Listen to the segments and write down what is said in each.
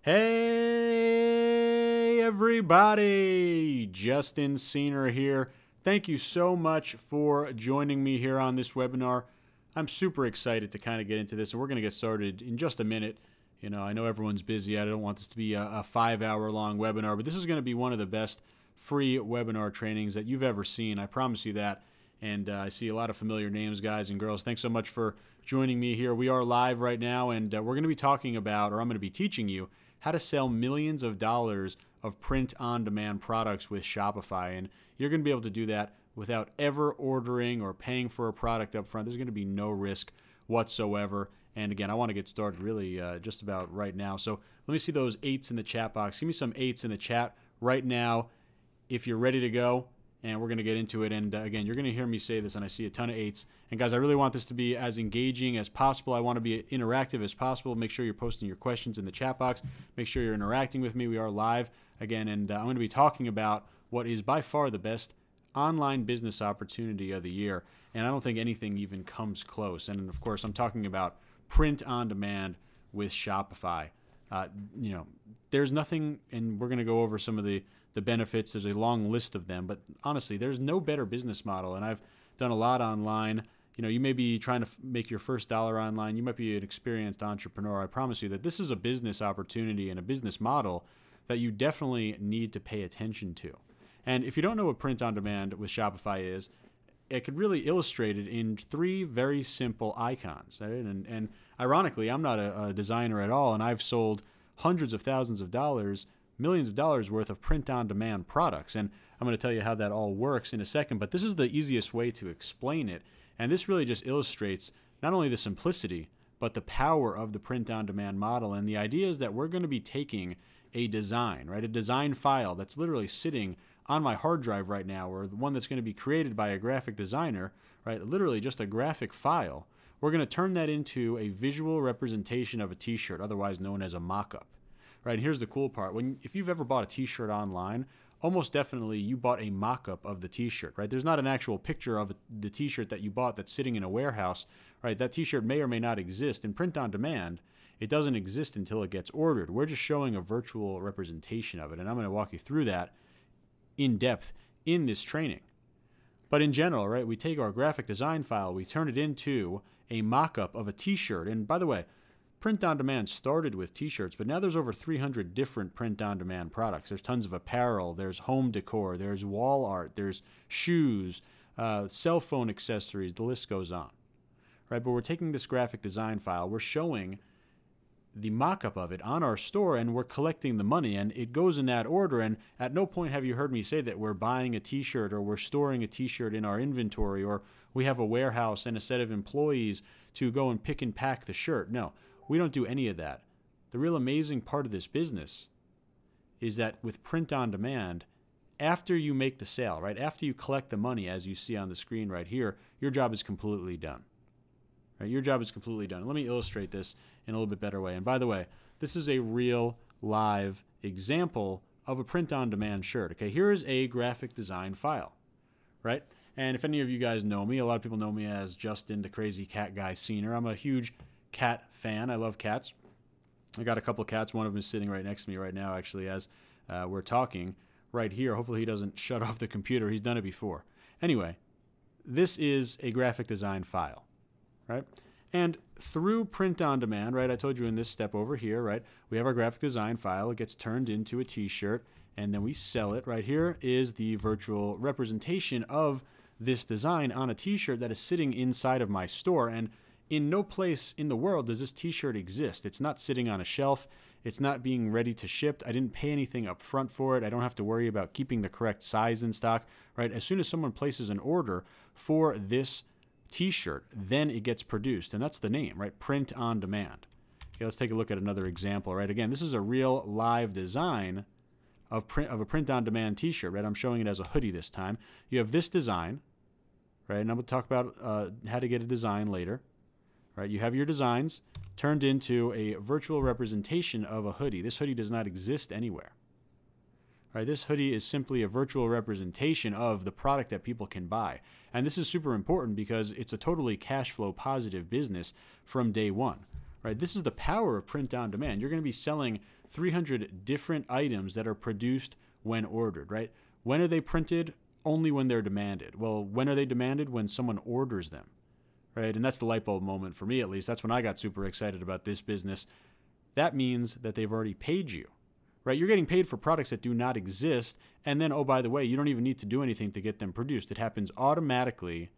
Hey everybody, Justin Senior here. Thank you so much for joining me here on this webinar. I'm super excited to kind of get into this, and we're going to get started in just a minute. You know, I know everyone's busy. I don't want this to be a 5-hour long webinar, but this is going to be one of the best free webinar trainings that you've ever seen. I promise you that. And I see a lot of familiar names, guys and girls. Thanks so much for joining me here. We are live right now, and we're going to be talking about, or I'm going to be teaching you, how to sell millions of dollars of print-on-demand products with Shopify. And you're going to be able to do that without ever ordering or paying for a product up front. There's going to be no risk whatsoever. And again, I want to get started really just about right now. So let me see those 8s in the chat box. Give me some 8s in the chat right now if you're ready to go. And we're going to get into it. And again, you're going to hear me say this, and I see a ton of 8s. And guys, I really want this to be as engaging as possible. I want to be interactive as possible. Make sure you're posting your questions in the chat box. Make sure you're interacting with me. We are live again, and I'm going to be talking about what is by far the best online business opportunity of the year. And I don't think anything even comes close. And of course, I'm talking about print on demand with Shopify. You know, there's nothing, and we're going to go over some of the benefits. There's a long list of them, but honestly, there's no better business model. And I've done a lot online. You know, you may be trying to make your first dollar online. You might be an experienced entrepreneur. I promise you that this is a business opportunity and a business model that you definitely need to pay attention to. And if you don't know what print on demand with Shopify is, it could really illustrate it in 3 very simple icons. Right? And ironically, I'm not a designer at all, and I've sold hundreds of thousands of dollars, millions of dollars worth of print-on-demand products. And I'm going to tell you how that all works in a second, but this is the easiest way to explain it. And this really just illustrates not only the simplicity, but the power of the print-on-demand model. And the idea is that we're going to be taking a design, right? A design file that's literally sitting on my hard drive right now, or the one that's going to be created by a graphic designer, right? Literally just a graphic file. We're going to turn that into a visual representation of a t-shirt, otherwise known as a mock-up. Right, and here's the cool part. If you've ever bought a t-shirt online, almost definitely you bought a mock-up of the t-shirt, right? There's not an actual picture of the t-shirt that you bought that's sitting in a warehouse, right? That t-shirt may or may not exist. In print on demand, it doesn't exist until it gets ordered. We're just showing a virtual representation of it, and I'm going to walk you through that in depth in this training. But in general, right, we take our graphic design file, we turn it into a mock-up of a t-shirt. And by the way, print-on-demand started with t-shirts, but now there's over 300 different print-on-demand products. There's tons of apparel, there's home decor, there's wall art, there's shoes, cell phone accessories, the list goes on. Right? But we're taking this graphic design file, we're showing the mock-up of it on our store, and we're collecting the money, and it goes in that order. And at no point have you heard me say that we're buying a t-shirt or we're storing a t-shirt in our inventory, or we have a warehouse and a set of employees to go and pick and pack the shirt. No. We don't do any of that. The real amazing part of this business is that with print on demand, after you make the sale, right, after you collect the money, as you see on the screen right here, your job is completely done. Right? Your job is completely done. Let me illustrate this in a little bit better way. And by the way, this is a real live example of a print on demand shirt. Okay, here is a graphic design file, right? And if any of you guys know me, a lot of people know me as Justin, the Crazy Cat Guy Senior. I'm a huge cat fan. I love cats. I got a couple of cats. One of them is sitting right next to me right now, actually, as we're talking right here. Hopefully he doesn't shut off the computer. He's done it before. Anyway, this is a graphic design file, right? And through print on demand, right, I told you in this step over here, right, we have our graphic design file. It gets turned into a t-shirt, and then we sell it. Right here is the virtual representation of this design on a t-shirt that is sitting inside of my store. And in no place in the world does this t-shirt exist. It's not sitting on a shelf. It's not being ready to ship. I didn't pay anything up front for it. I don't have to worry about keeping the correct size in stock, right? As soon as someone places an order for this t-shirt, then it gets produced. And that's the name, right? Print on demand. Okay, let's take a look at another example, right? Again, this is a real live design of a print on demand t-shirt, right? I'm showing it as a hoodie this time. You have this design, right? And I'm going to talk about how to get a design later. Right, you have your designs turned into a virtual representation of a hoodie. This hoodie does not exist anywhere. Right, this hoodie is simply a virtual representation of the product that people can buy. And this is super important because it's a totally cash flow positive business from day one. right? This is the power of print on demand. You're going to be selling 300 different items that are produced when ordered, right? When are they printed? Only when they're demanded. Well, when are they demanded? When someone orders them, right? And that's the light bulb moment for me, at least. That's when I got super excited about this business. That means that they've already paid you, right? You're getting paid for products that do not exist. And then, oh, by the way, you don't even need to do anything to get them produced. It happens automatically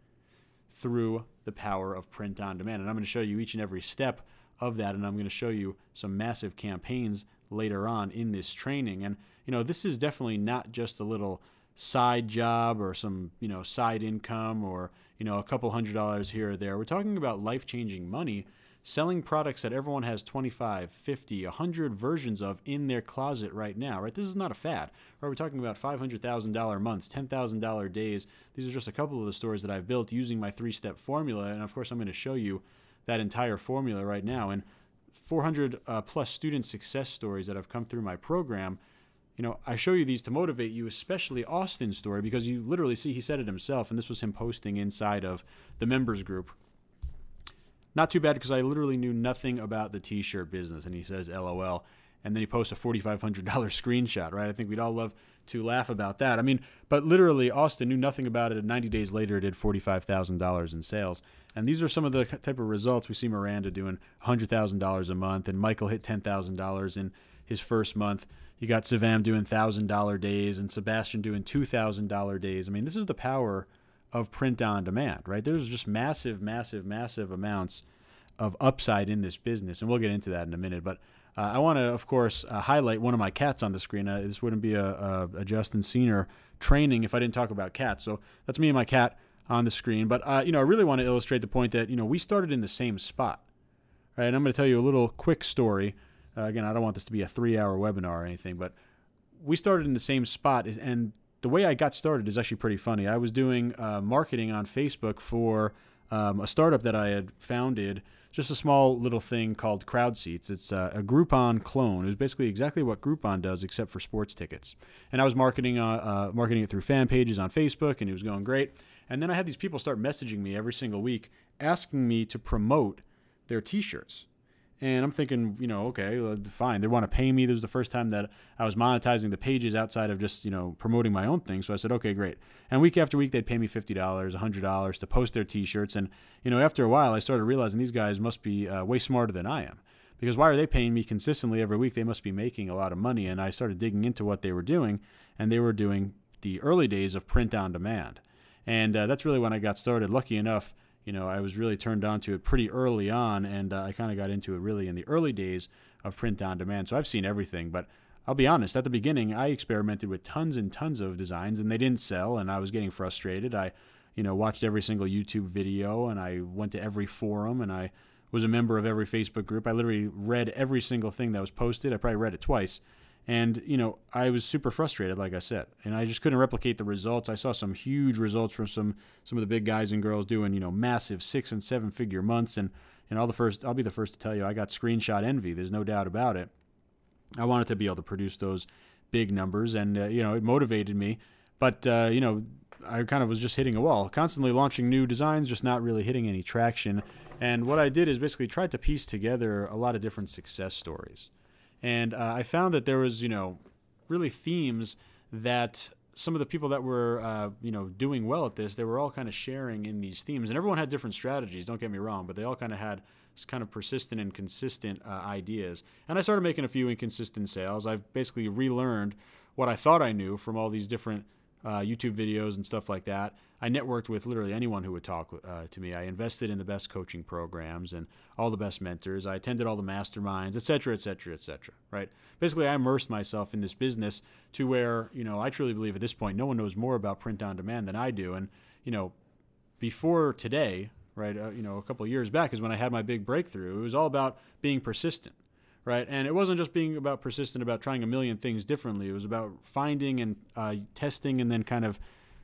through the power of print on demand. And I'm going to show you each and every step of that. And I'm going to show you some massive campaigns later on in this training. And, this is definitely not just a little side job or some, side income or, a couple $100 here or there. We're talking about life-changing money, selling products that everyone has 25, 50, 100 versions of in their closet right now, right? This is not a fad, right? We're talking about $500,000 months, $10,000 days. These are just a couple of the stores that I've built using my 3-step formula. And of course, I'm going to show you that entire formula right now. And 400 plus student success stories that have come through my program. I show you these to motivate you, especially Austin's story, because you literally see he said it himself, and this was him posting inside of the members group. Not too bad, because I literally knew nothing about the t-shirt business, and he says LOL, and then he posts a $4,500 screenshot, right? I think we'd all love to laugh about that. But literally Austin knew nothing about it, and 90 days later did $45,000 in sales. And these are some of the type of results. We see Miranda doing $100,000 a month, and Michael hit $10,000 in his first month. You got Savam doing $1,000 days, and Sebastian doing $2,000 days. This is the power of print on demand, right? There's just massive, massive, massive amounts of upside in this business, and we'll get into that in a minute. But I want to, of course, highlight one of my cats on the screen. This wouldn't be a Justin Senior training if I didn't talk about cats. So that's me and my cat on the screen. But I really want to illustrate the point that we started in the same spot, right? And I'm going to tell you a little quick story. Again, I don't want this to be a 3-hour webinar or anything, but we started in the same spot, and the way I got started is actually pretty funny. I was doing marketing on Facebook for a startup that I had founded, just a small little thing called Crowd Seats. It's a Groupon clone. It was basically exactly what Groupon does, except for sports tickets. And I was marketing it through fan pages on Facebook, and it was going great. And then I had these people start messaging me every single week, asking me to promote their t-shirts. And I'm thinking, okay, fine. They want to pay me. This was the first time that I was monetizing the pages outside of just, promoting my own thing. So I said, okay, great. And week after week, they'd pay me $50, $100 to post their t-shirts. And, after a while, I started realizing these guys must be way smarter than I am. Because why are they paying me consistently every week? They must be making a lot of money. And I started digging into what they were doing. And they were doing the early days of print on demand. And that's really when I got started. Lucky enough, I was really turned on to it pretty early on, and I kind of got into it really in the early days of print on demand. So I've seen everything, but I'll be honest, at the beginning, I experimented with tons and tons of designs, and they didn't sell, and I was getting frustrated. I, watched every single YouTube video, and I went to every forum, and I was a member of every Facebook group. I literally read every single thing that was posted. I probably read it twice. And, I was super frustrated, like I said, and I just couldn't replicate the results. I saw some huge results from some of the big guys and girls doing, massive 6- and 7-figure months. And I'll be the first to tell you, I got screenshot envy. There's no doubt about it. I wanted to be able to produce those big numbers, and, it motivated me. But, I kind of was just hitting a wall, constantly launching new designs, just not really hitting any traction. And what I did is basically tried to piece together a lot of different success stories. And I found that there was, really themes that some of the people that were, doing well at this, they were all kind of sharing in these themes. And everyone had different strategies, don't get me wrong, but they all kind of had kind of persistent and consistent ideas. And I started making a few inconsistent sales. I've basically relearned what I thought I knew from all these different YouTube videos and stuff like that. I networked with literally anyone who would talk to me. I invested in the best coaching programs and all the best mentors. I attended all the masterminds, et cetera, et cetera, et cetera, right? Basically, I immersed myself in this business to where, I truly believe at this point, no one knows more about print on demand than I do. And, before today, right, a couple of years back is when I had my big breakthrough. It was all about being persistent. Right, and it wasn't just being about persistent, about trying a million things differently. It was about finding and testing and then kind of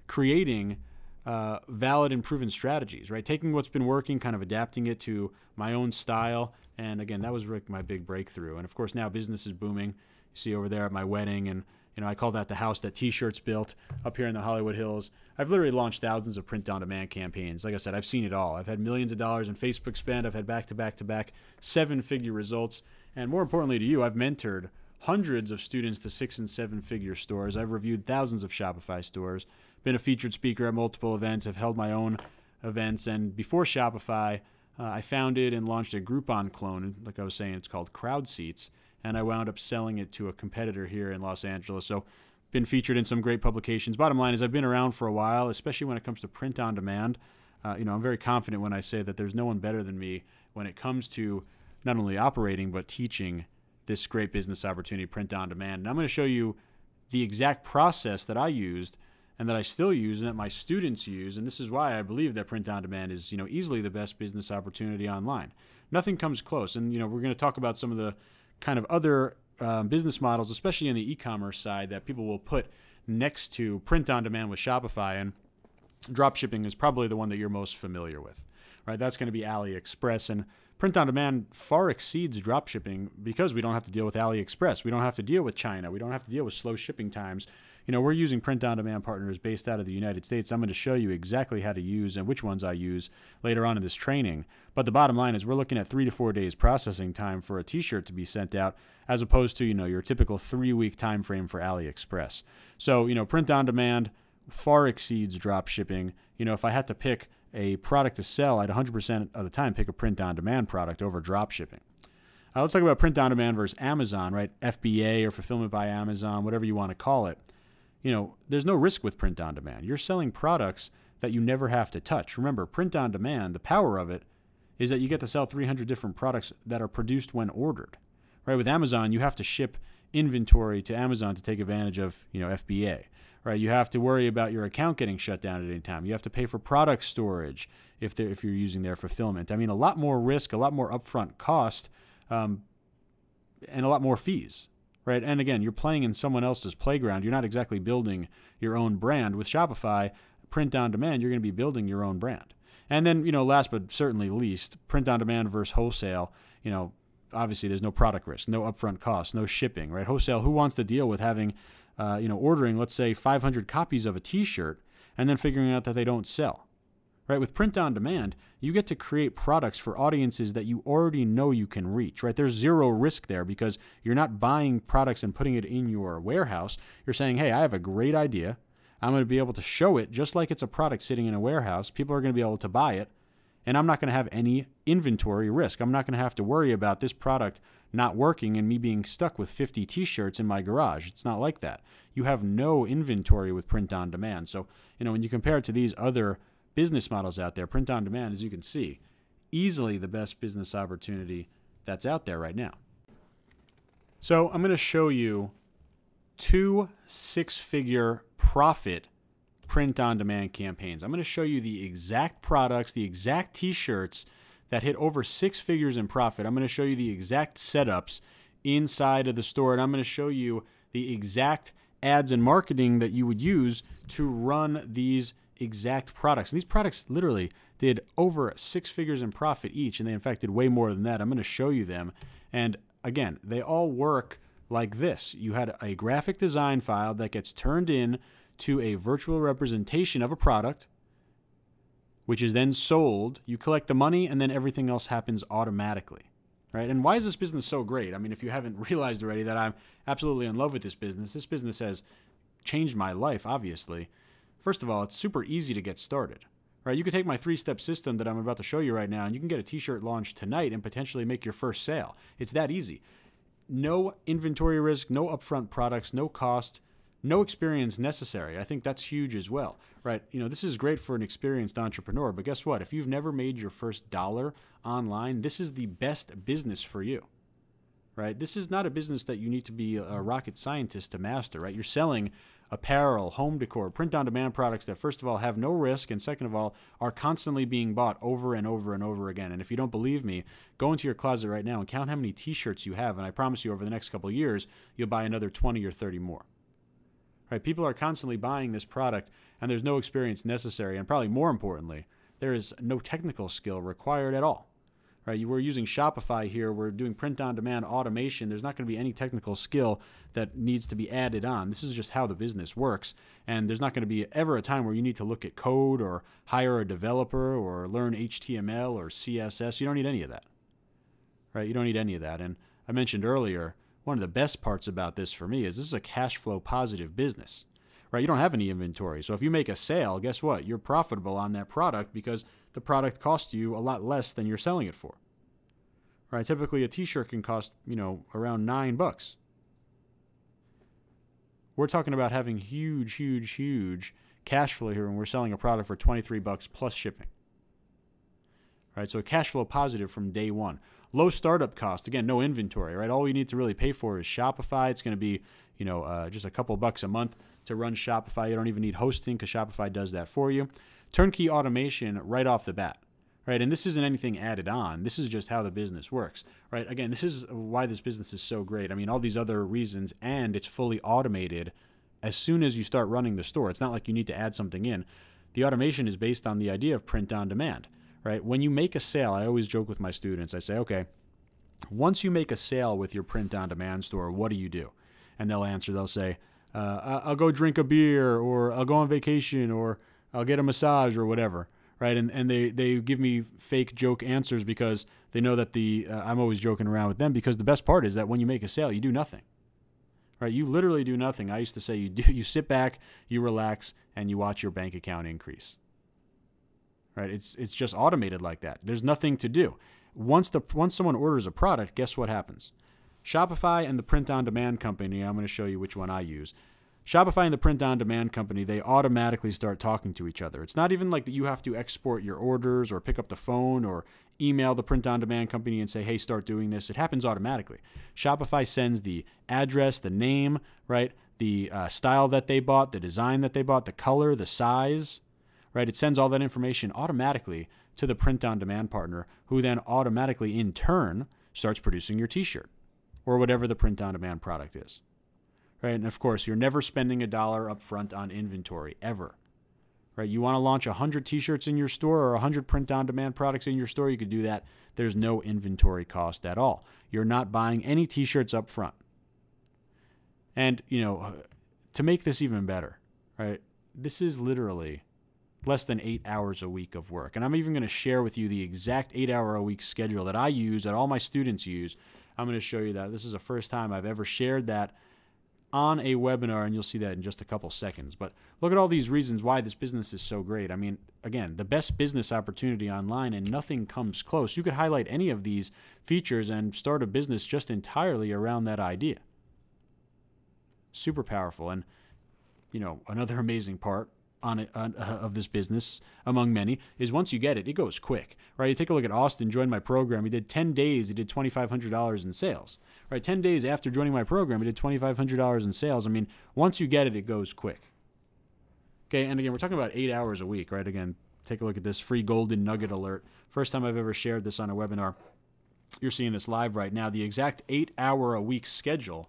creating valid and proven strategies, right? Taking what's been working, kind of adapting it to my own style. And again, that was my big breakthrough. And of course, now business is booming. You see over there at my wedding and, I call that the house that T-shirts built up here in the Hollywood Hills. I've literally launched thousands of print-on-demand campaigns. Like I said, I've seen it all. I've had millions of dollars in Facebook spend. I've had back-to-back-to-back seven-figure results. And more importantly to you, I've mentored hundreds of students to 6- and 7-figure stores. I've reviewed thousands of Shopify stores, been a featured speaker at multiple events, have held my own events. And before Shopify, I founded and launched a Groupon clone. Like I was saying, it's called Crowd Seats. And I wound up selling it to a competitor here in Los Angeles. So been featured in some great publications. Bottom line is I've been around for a while, especially when it comes to print on demand. I'm very confident when I say that there's no one better than me when it comes to not only operating but teaching this great business opportunity, print on demand. And I'm going to show you the exact process that I used and that I still use and that my students use. And this is why I believe that print on demand is, easily the best business opportunity online. Nothing comes close. And, we're going to talk about some of the kind of other business models, especially in the e-commerce side, that people will put next to print on demand with Shopify. And dropshipping is probably the one that you're most familiar with, right? That's going to be AliExpress. And print on demand far exceeds dropshipping because we don't have to deal with AliExpress. We don't have to deal with China. We don't have to deal with slow shipping times. We're using print on demand partners based out of the United States. I'm going to show you exactly how to use and which ones I use later on in this training. But the bottom line is we're looking at 3 to 4 days processing time for a t-shirt to be sent out as opposed to, your typical 3-week time frame for AliExpress. So, print on demand far exceeds drop shipping. If I had to pick a product to sell, I'd 100% of the time pick a print on demand product over drop shipping. Let's talk about print on demand versus Amazon, right? FBA or fulfillment by Amazon, whatever you want to call it. There's no risk with print on demand. You're selling products that you never have to touch. Remember, print on demand, the power of it is that you get to sell 300 different products that are produced when ordered. Right? With Amazon, you have to ship inventory to Amazon to take advantage of, FBA. Right? You have to worry about your account getting shut down at any time. You have to pay for product storage if you're using their fulfillment. I mean, a lot more risk, a lot more upfront cost, and a lot more fees. Right? And again, you're playing in someone else's playground. You're not exactly building your own brand. With Shopify, print on demand, you're going to be building your own brand. And then, last but certainly least, print on demand versus wholesale. Obviously there's no product risk, no upfront costs, no shipping, right? Wholesale, who wants to deal with having, ordering, let's say 500 copies of a t-shirt and then figuring out that they don't sell? Right? With print on demand, you get to create products for audiences that you already know you can reach, right? There's zero risk there because you're not buying products and putting it in your warehouse. You're saying, hey, I have a great idea. I'm going to be able to show it just like it's a product sitting in a warehouse. People are going to be able to buy it, and I'm not going to have any inventory risk. I'm not going to have to worry about this product not working and me being stuck with 50 t-shirts in my garage. It's not like that. You have no inventory with print on demand. So, when you compare it to these other business models out there, print on demand, as you can see, easily the best business opportunity that's out there right now. So I'm going to show you 2 6-figure profit print on demand campaigns. I'm going to show you the exact products, the exact t-shirts that hit over 6 figures in profit. I'm going to show you the exact setups inside of the store, and I'm going to show you the exact ads and marketing that you would use to run these exact products. And these products literally did over 6 figures in profit each, and they in fact did way more than that. I'm going to show you them. And again, they all work like this. You had a graphic design file that gets turned in to a virtual representation of a product, which is then sold. You collect the money, and then everything else happens automatically. Right? And why is this business so great? I mean, if you haven't realized already that I'm absolutely in love with this business has changed my life, obviously. First of all, it's super easy to get started, right? You could take my 3-step system that I'm about to show you right now, and you can get a t-shirt launched tonight and potentially make your first sale. It's that easy. No inventory risk, no upfront products, no cost, no experience necessary. I think that's huge as well, right? This is great for an experienced entrepreneur, but guess what? If you've never made your first dollar online, this is the best business for you, right? This is not a business that you need to be a rocket scientist to master, right? You're selling apparel, home decor, print-on-demand products that, first of all, have no risk, and second of all, are constantly being bought over and over and over again. And if you don't believe me, go into your closet right now and count how many t-shirts you have, and I promise you over the next couple of years, you'll buy another 20 or 30 more. Right? People are constantly buying this product, and there's no experience necessary, and probably more importantly, there is no technical skill required at all. right? We're using Shopify here. We're doing print-on-demand automation. There's not going to be any technical skill that needs to be added on. This is just how the business works. And there's not going to be ever a time where you need to look at code or hire a developer or learn HTML or CSS. You don't need any of that, right? You don't need any of that. And I mentioned earlier, one of the best parts about this for me is this is a cash flow positive business, right? You don't have any inventory. So if you make a sale, guess what? You're profitable on that product because the product costs you a lot less than you're selling it for, right? Typically a t-shirt can cost, around $9. We're talking about having huge cash flow here when we're selling a product for $23 plus shipping, right? So cash flow positive from day one. Low startup cost. Again, no inventory, right? All you need to really pay for is Shopify. It's going to be, just a couple bucks a month to run Shopify. You don't even need hosting because Shopify does that for you. Turnkey automation right off the bat, right? And this isn't anything added on. This is just how the business works, right? Again, this is why this business is so great. I mean, all these other reasons, and it's fully automated as soon as you start running the store. It's not like you need to add something in. The automation is based on the idea of print on demand, right? When you make a sale, I always joke with my students. I say, okay, once you make a sale with your print on demand store, what do? And they'll answer, they'll say, I'll go drink a beer, or I'll go on vacation, or I'll get a massage, or whatever, right? And they give me fake joke answers because they know that I'm always joking around with them, because the best part is that when you make a sale, you do nothing, right? You literally do nothing. I used to say you sit back, you relax, and you watch your bank account increase, right? It's just automated like that. There's nothing to do. Once someone orders a product, guess what happens? Shopify and the print-on-demand company, I'm going to show you which one I use. Shopify and the print-on-demand company, they automatically start talking to each other. It's not even like that you have to export your orders or pick up the phone or email the print-on-demand company and say, hey, start doing this. It happens automatically. Shopify sends the address, the name, right, the style that they bought, the design that they bought, the color, the size, right? It sends all that information automatically to the print-on-demand partner, who then automatically, in turn, starts producing your t-shirt or whatever the print-on-demand product is, right? And of course, you're never spending $1 up front on inventory, ever, right? You want to launch 100 t-shirts in your store or 100 print-on-demand products in your store, you could do that. There's no inventory cost at all. You're not buying any t-shirts up front. And, to make this even better, right, this is literally less than 8 hours a week of work. And I'm even going to share with you the exact 8-hour-a-week schedule that I use, that all my students use. I'm going to show you that. This is the first time I've ever shared that on a webinar, and you'll see that in just a couple seconds. But look at all these reasons why this business is so great. I mean, again, the best business opportunity online, and nothing comes close. You could highlight any of these features and start a business just entirely around that idea. Super powerful. And, another amazing part of this business, among many, is once you get it, it goes quick, right? You take a look at Austin, joined my program. He did 10 days. He did $2,500 in sales, right? 10 days after joining my program, he did $2,500 in sales. I mean, once you get it, it goes quick. Okay, and again, we're talking about 8 hours a week, right? Again, take a look at this free golden nugget alert. First time I've ever shared this on a webinar. You're seeing this live right now. The exact 8-hour-a-week schedule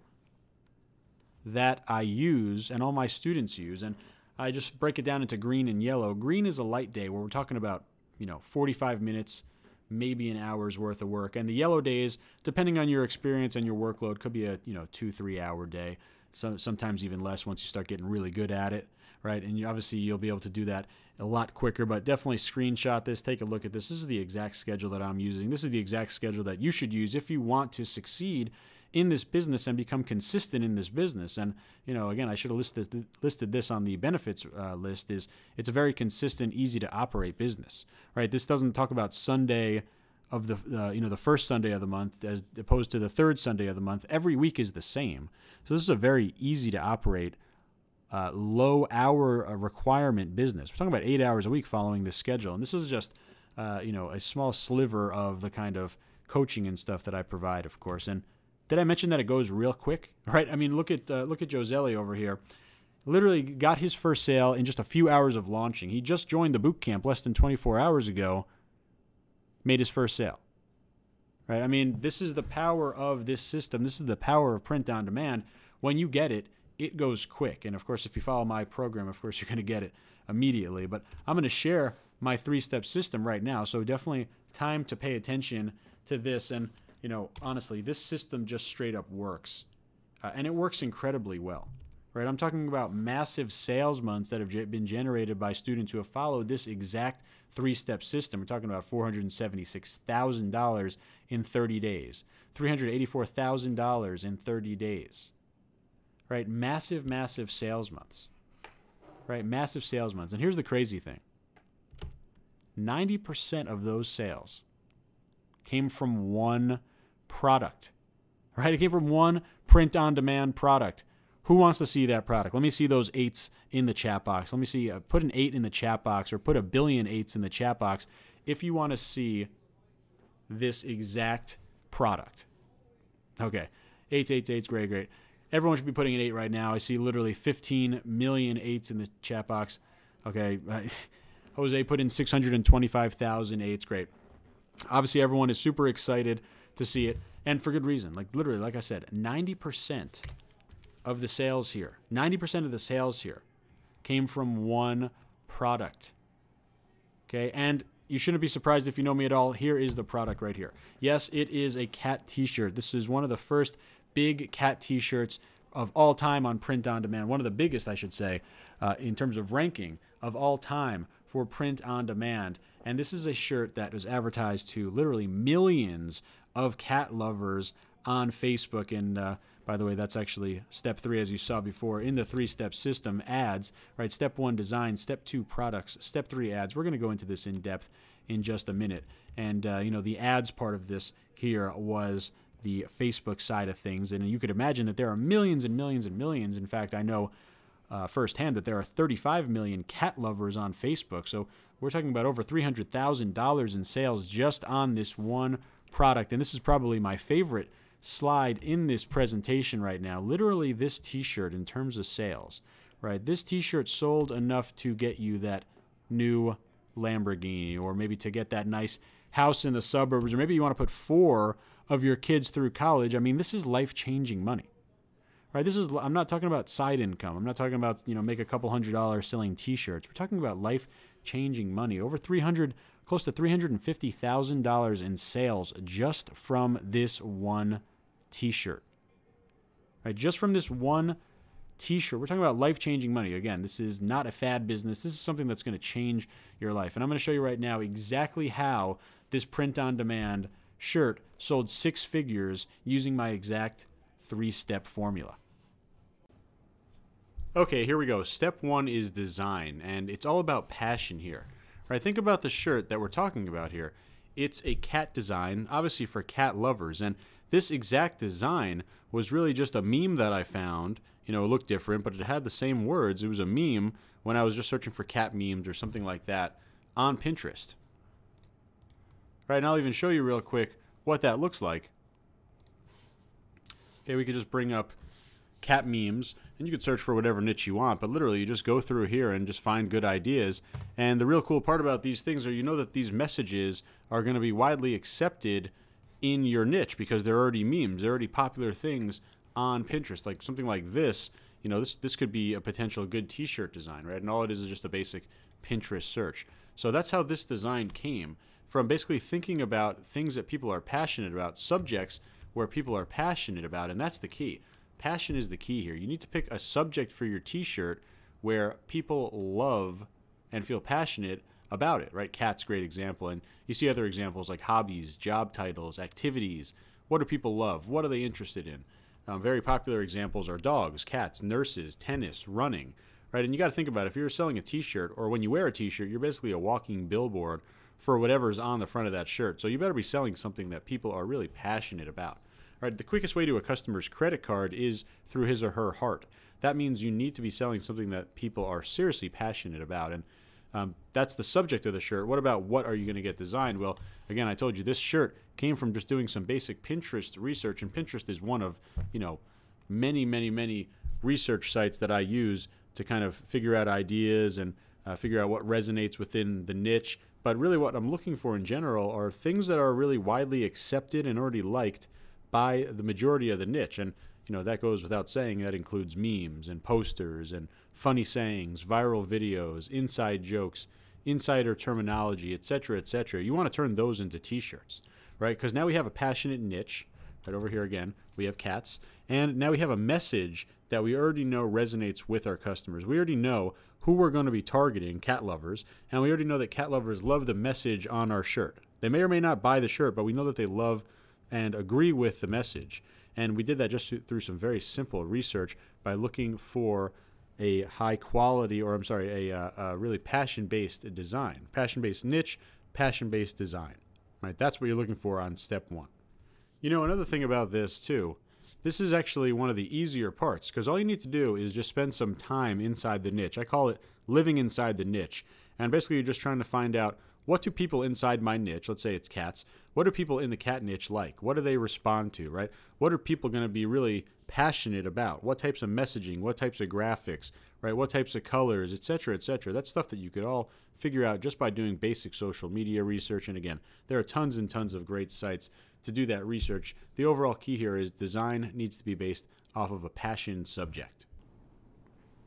that I use and all my students use, and I just break it down into green and yellow. Green is a light day where we're talking about, 45 minutes, maybe an hour's worth of work. And the yellow days, depending on your experience and your workload, could be a, 2-3 hour day. Sometimes even less once you start getting really good at it, right? And obviously you'll be able to do that a lot quicker, but definitely screenshot this, take a look at this. This is the exact schedule that I'm using. This is the exact schedule that you should use if you want to succeed in this business and become consistent in this business. And, again, I should have listed this on the benefits list. It's a very consistent, easy to operate business, right? This doesn't talk about Sunday of the first Sunday of the month as opposed to the third Sunday of the month. Every week is the same. So this is a very easy to operate, low hour requirement business. We're talking about 8 hours a week following this schedule. And this is just, a small sliver of the kind of coaching and stuff that I provide, of course. And did I mention that it goes real quick? Right? I mean, look at Joselli over here. Literally got his first sale in just a few hours of launching. He just joined the Bootcamp less than 24 hours ago, made his first sale. Right? I mean, this is the power of this system. This is the power of print on demand. When you get it, it goes quick. And of course, if you follow my program, of course, you're going to get it immediately. But I'm going to share my 3-step system right now. So definitely time to pay attention to this, and honestly, this system just straight up works, and it works incredibly well. Right? I'm talking about massive sales months that have been generated by students who have followed this exact three-step system. We're talking about $476,000 in 30 days, $384,000 in 30 days. Right? Massive, massive sales months. Right? Massive sales months. And here's the crazy thing. 90% of those sales came from one product. Right? It came from one print-on-demand product. Who wants to see that product? Let me see those 8s in the chat box. Let me see, put an 8 in the chat box, or put a billion 8s in the chat box if you want to see this exact product. Okay, 8s, 8s, 8s, great, great. Everyone should be putting an 8 right now. I see literally 15 million 8s in the chat box. Okay, Jose put in 625,000 8s, great. Obviously, everyone is super excited to see it, and for good reason. Like literally, like I said, 90% of the sales here, 90% of the sales here came from one product. Okay, and you shouldn't be surprised if you know me at all. Here is the product right here. Yes, it is a cat t-shirt. This is one of the first big cat t-shirts of all time on print on demand. One of the biggest, I should say, in terms of ranking of all time for print on demand. And this is a shirt that was advertised to literally millions of cat lovers on Facebook. And by the way, that's actually step 3, as you saw before, in the 3-step system, ads, right? Step 1, design. Step 2, products. Step 3, ads. We're going to go into this in depth in just a minute. And, the ads part of this here was the Facebook side of things. And you could imagine that there are millions and millions and millions. In fact, I know firsthand that there are 35 million cat lovers on Facebook. So we're talking about over $300,000 in sales just on this one product. And this is probably my favorite slide in this presentation right now. Literally, this t-shirt, in terms of sales, right? This t-shirt sold enough to get you that new Lamborghini, or maybe to get that nice house in the suburbs, or maybe you want to put 4 of your kids through college. I mean, this is life-changing money, right? I'm not talking about side income. I'm not talking about, make a couple $100 selling t-shirts. We're talking about life-changing money. Over close to $350,000 in sales just from this one t-shirt, right? Just from this one t-shirt. We're talking about life-changing money. Again, this is not a fad business. This is something that's going to change your life. And I'm going to show you right now exactly how this print-on-demand shirt sold 6 figures using my exact 3-step formula. Okay, here we go. Step 1 is design, and it's all about passion here. Right? Think about the shirt that we're talking about here. It's a cat design, obviously for cat lovers, and this exact design was really just a meme that I found. It looked different, but it had the same words. It was a meme when I was just searching for cat memes or something like that on Pinterest. Right, and I'll even show you real quick what that looks like. Okay, we could just bring up cat memes, and you could search for whatever niche you want, but literally you just go through here and just find good ideas. And the real cool part about these things are that these messages are going to be widely accepted in your niche because they're already memes. They're already popular things on Pinterest. Like something like this, this could be a potential good t-shirt design, right? And all it is just a basic Pinterest search. So that's how this design came, from basically thinking about things that people are passionate about, subjects where people are passionate about, and that's the key. Passion is the key here. You need to pick a subject for your t-shirt where people love and feel passionate about it, right? Cat's a great example. And you see other examples like hobbies, job titles, activities. What do people love? What are they interested in? Very popular examples are dogs, cats, nurses, tennis, running, right? And you got to think about it. If you're selling a t-shirt, or when you wear a t-shirt, you're basically a walking billboard for whatever's on the front of that shirt. So you better be selling something that people are really passionate about. Right, the quickest way to a customer's credit card is through his or her heart. That means you need to be selling something that people are seriously passionate about. And that's the subject of the shirt. What about what are you going to get designed? Well, again, I told you this shirt came from just doing some basic Pinterest research. And Pinterest is one of, many, many, many research sites that I use to kind of figure out ideas and figure out what resonates within the niche. But really what I'm looking for in general are things that are really widely accepted and already liked by the majority of the niche. And that goes without saying. That includes memes and posters and funny sayings, viral videos, inside jokes, insider terminology, etc., etc. You want to turn those into t-shirts, right? Because now we have a passionate niche. Right over here again, we have cats. And now we have a message that we already know resonates with our customers. We already know who we're going to be targeting, cat lovers. And we already know that cat lovers love the message on our shirt. They may or may not buy the shirt, but we know that they love and agree with the message. And we did that just through some very simple research by looking for a high quality, or I'm sorry, a really passion-based design. Passion-based niche, passion-based design. Right? That's what you're looking for on step 1. You know, another thing about this too, this is actually one of the easier parts, because all you need to do is just spend some time inside the niche. I call it living inside the niche. And basically you're just trying to find out, what do people inside my niche, let's say it's cats, what do people in the cat niche like? What do they respond to, right? What are people going to be really passionate about? What types of messaging, what types of graphics, right? What types of colors, etc., etc. That's stuff that you could all figure out just by doing basic social media research. And again, there are tons and tons of great sites to do that research. The overall key here is design needs to be based off of a passion subject.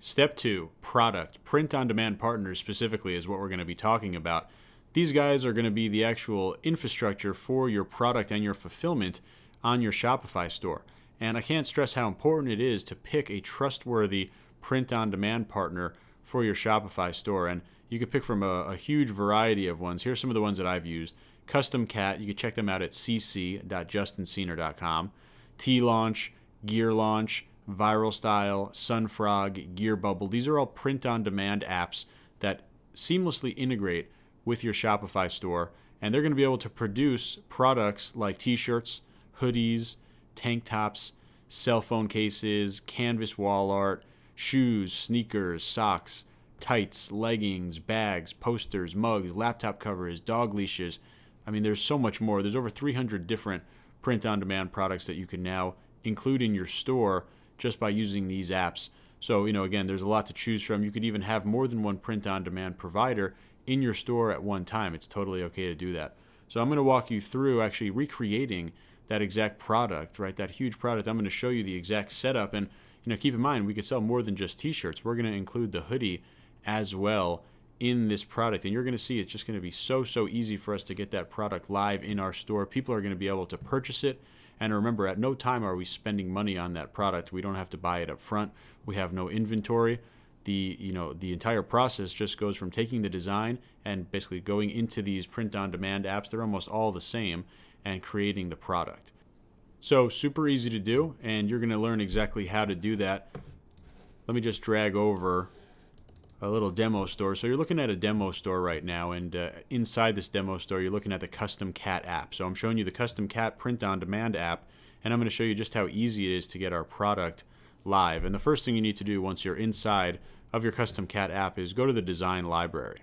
Step 2, product. Print-on-demand partners specifically is what we're going to be talking about. These guys are going to be the actual infrastructure for your product and your fulfillment on your Shopify store. And I can't stress how important it is to pick a trustworthy print-on-demand partner for your Shopify store. And you can pick from a huge variety of ones. Here's some of the ones that I've used. Custom Cat, you can check them out at cc.justinscener.com. T-Launch, Gear Launch, Viral Style, Sunfrog, Gear Bubble. These are all print-on-demand apps that seamlessly integrate with your Shopify store, and they're going to be able to produce products like t-shirts, hoodies, tank tops, cell phone cases, canvas wall art, shoes, sneakers, socks, tights, leggings, bags, posters, mugs, laptop covers, dog leashes. I mean, there's so much more. There's over 300 different print-on-demand products that you can now include in your store just by using these apps. So, you know, again, there's a lot to choose from. You could even have more than one print-on-demand provider in your store at one time. It's totally okay to do that. So I'm going to walk you through actually recreating that exact product, right? That huge product. I'm going to show you the exact setup. And, you know, keep in mind, we could sell more than just t-shirts. We're going to include the hoodie as well in this product, and you're going to see it's just going to be so easy for us to get that product live in our store. People are going to be able to purchase it, and remember, at no time are we spending money on that product. We don't have to buy it up front. We have no inventory. The entire process just goes from taking the design and basically going into these print-on-demand apps. They're almost all the same, and creating the product. So super easy to do, and you're going to learn exactly how to do that. Let me just drag over a little demo store. So you're looking at a demo store right now, and inside this demo store you're looking at the Custom Cat app. So I'm showing you the Custom Cat print-on-demand app, and I'm going to show you just how easy it is to get our product live. And the first thing you need to do once you're inside of your Custom Cat app is go to the design library.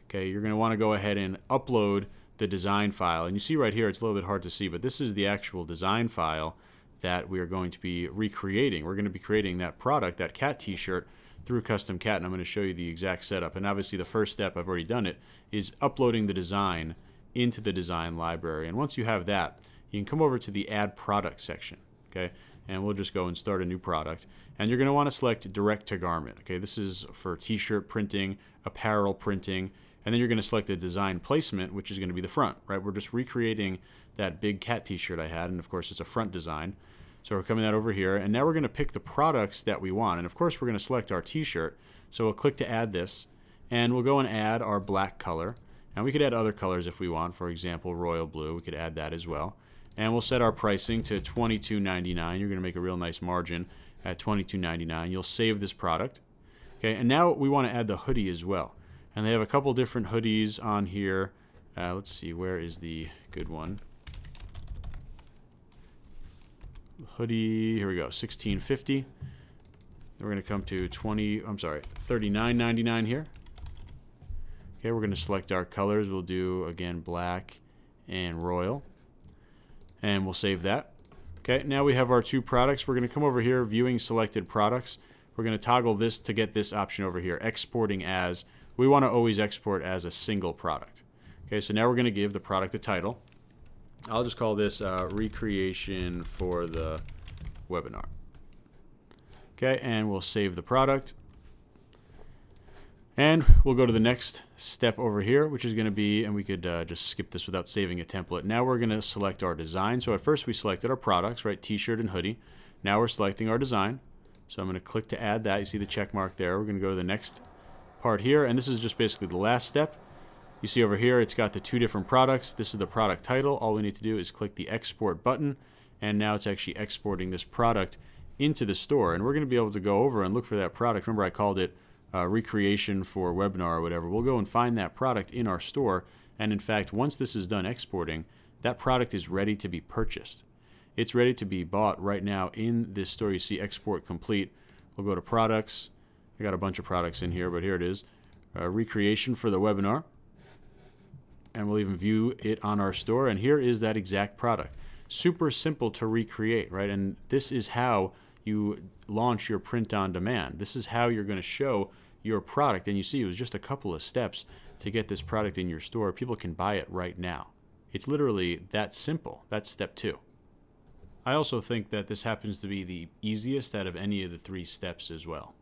Okay, you're going to want to go ahead and upload the design file. And you see right here, it's a little bit hard to see, but this is the actual design file that we are going to be recreating. We're going to be creating that product, that cat t-shirt, through Custom Cat, and I'm going to show you the exact setup. And obviously the first step, I've already done it, is uploading the design into the design library. And once you have that, you can come over to the Add Product section, okay? And we'll just go and start a new product. And you're going to want to select Direct to Garment, okay? This is for t-shirt printing, apparel printing, and then you're going to select a design placement, which is going to be the front, right? We're just recreating that big cat t-shirt I had, and of course it's a front design. So we're coming that over here, and now we're going to pick the products that we want. And of course we're going to select our t-shirt. So we'll click to add this, and we'll go and add our black color. And we could add other colors if we want. For example, royal blue, we could add that as well. And we'll set our pricing to $22.99. You're going to make a real nice margin at $22.99. You'll save this product. Okay, and now we want to add the hoodie as well. And they have a couple different hoodies on here. Let's see, where is the good one? Hoodie, here we go, $16.50. Then we're going to come to $39.99 here. Okay, we're going to select our colors. We'll do, again, black and royal. And we'll save that. Okay, now we have our two products. We're going to come over here, viewing selected products. We're going to toggle this to get this option over here, exporting as. We want to always export as a single product. Okay, so now we're going to give the product a title. I'll just call this recreation for the webinar. Okay, and we'll save the product. And we'll go to the next step over here, which is going to be, and we could just skip this without saving a template. Now we're going to select our design. So at first we selected our products, right? T-shirt and hoodie. Now we're selecting our design. So I'm going to click to add that. You see the check mark there. We're going to go to the next part here, and this is just basically the last step. You see over here, it's got the 2 different products. This is the product title. All we need to do is click the export button, and now it's actually exporting this product into the store. And we're going to be able to go over and look for that product. Remember I called it recreation for webinar or whatever. We'll go and find that product in our store, and in fact, once this is done exporting, that product is ready to be purchased. It's ready to be bought right now in this store. You see export complete. We'll go to products. I got a bunch of products in here, but here it is. Recreation for the webinar. And we'll even view it on our store, and here is that exact product. Super simple to recreate, right? And this is how you launch your print on demand. This is how you're going to show your product, and you see it was just a couple of steps to get this product in your store. People can buy it right now. It's literally that simple. That's step 2. I also think that this happens to be the easiest out of any of the 3 steps as well.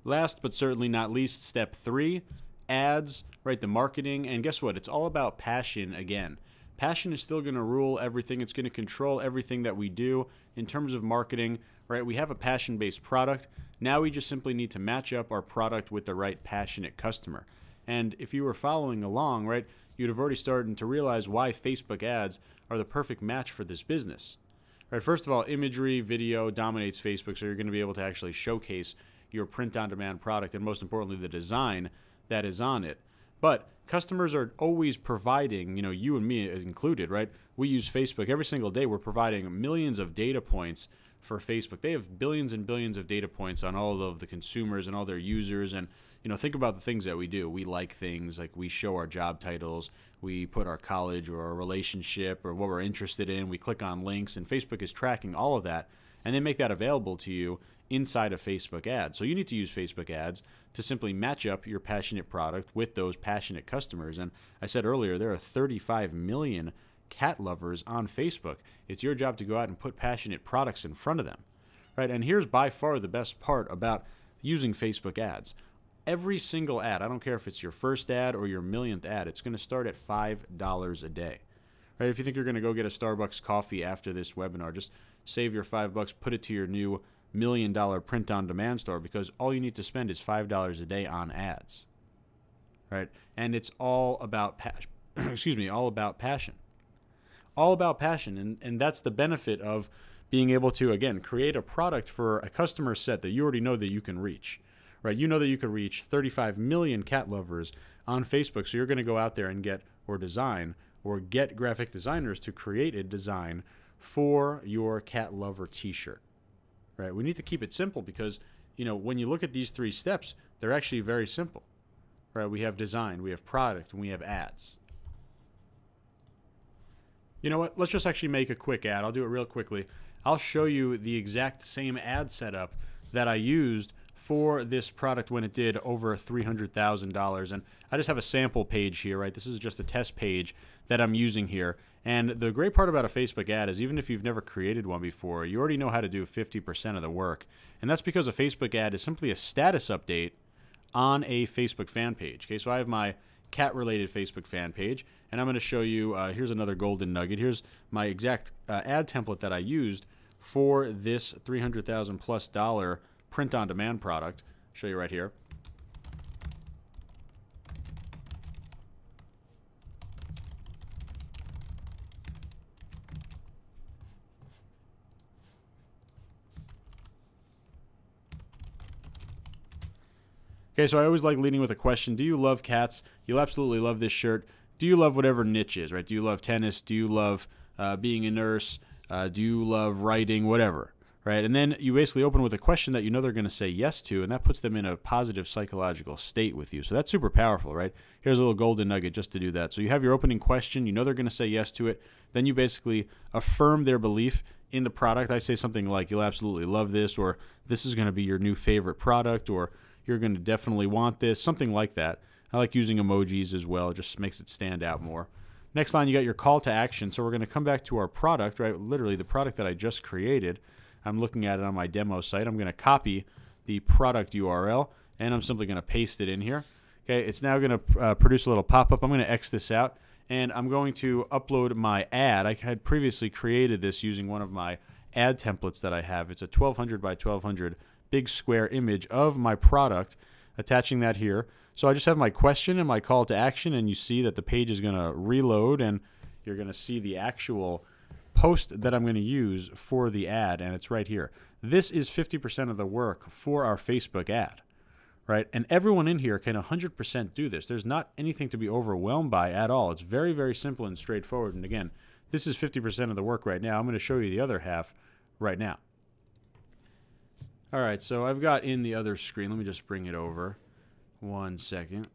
Last but certainly not least, step 3, ads, right? The marketing, and guess what? It's all about passion again. Passion is still going to rule everything. It's going to control everything that we do in terms of marketing, right? We have a passion-based product. Now we just simply need to match up our product with the right passionate customer. And if you were following along, right, you'd have already started to realize why Facebook ads are the perfect match for this business. Right, first of all, imagery, video dominates Facebook, so you're going to be able to actually showcase your print-on-demand product, and most importantly, the design that is on it. But customers are always providing, you and me included, right? We use Facebook every single day. We're providing millions of data points for Facebook. They have billions and billions of data points on all of the consumers and all their users. And, think about the things that we do. We like things like we show our job titles. We put our college or our relationship or what we're interested in. We click on links, and Facebook is tracking all of that. And they make that available to you inside of Facebook ads. So you need to use Facebook ads to simply match up your passionate product with those passionate customers. And I said earlier, there are 35 million cat lovers on Facebook. It's your job to go out and put passionate products in front of them, right? And here's by far the best part about using Facebook ads. Every single ad, I don't care if it's your first ad or your millionth ad, it's going to start at $5 a day. Right? If you think you're going to go get a Starbucks coffee after this webinar, just save your $5, put it to your new $1 million print-on-demand store, because all you need to spend is $5 a day on ads, right? And it's all about passion. All about passion. All about passion, and that's the benefit of being able to, again, create a product for a customer set that you already know that you can reach, right? You know that you can reach 35 million cat lovers on Facebook, so you're going to go out there and get graphic designers to create a design for your cat lover t-shirt. Right? We need to keep it simple because, when you look at these 3 steps, they're actually very simple. Right? We have design, we have product, and we have ads. You know what? Let's just actually make a quick ad. I'll do it real quickly. I'll show you the exact same ad setup that I used for this product when it did over $300,000. And I just have a sample page here, right? This is just a test page that I'm using here. And the great part about a Facebook ad is even if you've never created one before, you already know how to do 50% of the work. And that's because a Facebook ad is simply a status update on a Facebook fan page. Okay, so I have my cat-related Facebook fan page, and I'm going to show you, here's another golden nugget. Here's my exact ad template that I used for this $300,000 plus print-on-demand product. I'll show you right here. Okay, so I always like leading with a question. Do you love cats? You'll absolutely love this shirt. Do you love whatever niche is, right? Do you love tennis? Do you love being a nurse? Do you love writing? Whatever, right? And then you basically open with a question that you know they're going to say yes to, and that puts them in a positive psychological state with you. So that's super powerful, right? Here's a little golden nugget just to do that. So you have your opening question. You know they're going to say yes to it. Then you basically affirm their belief in the product. I say something like, you'll absolutely love this, or this is going to be your new favorite product, or you're going to definitely want this, something like that. I like using emojis as well. It just makes it stand out more. Next line, you got your call to action. So we're going to come back to our product, right? Literally the product that I just created. I'm looking at it on my demo site. I'm going to copy the product URL, and I'm simply going to paste it in here. Okay, it's now going to produce a little pop-up. I'm going to X this out, and I'm going to upload my ad. I had previously created this using one of my ad templates that I have. It's a 1200 by 1200 big square image of my product, attaching that here. So I just have my question and my call to action, and you see that the page is going to reload, and you're going to see the actual post that I'm going to use for the ad, and it's right here. This is 50% of the work for our Facebook ad, right? And everyone in here can 100% do this. There's not anything to be overwhelmed by at all. It's very, very simple and straightforward. And again, this is 50% of the work right now. I'm going to show you the other half right now. All right, so I've got in the other screen. Let me just bring it over. 1 second.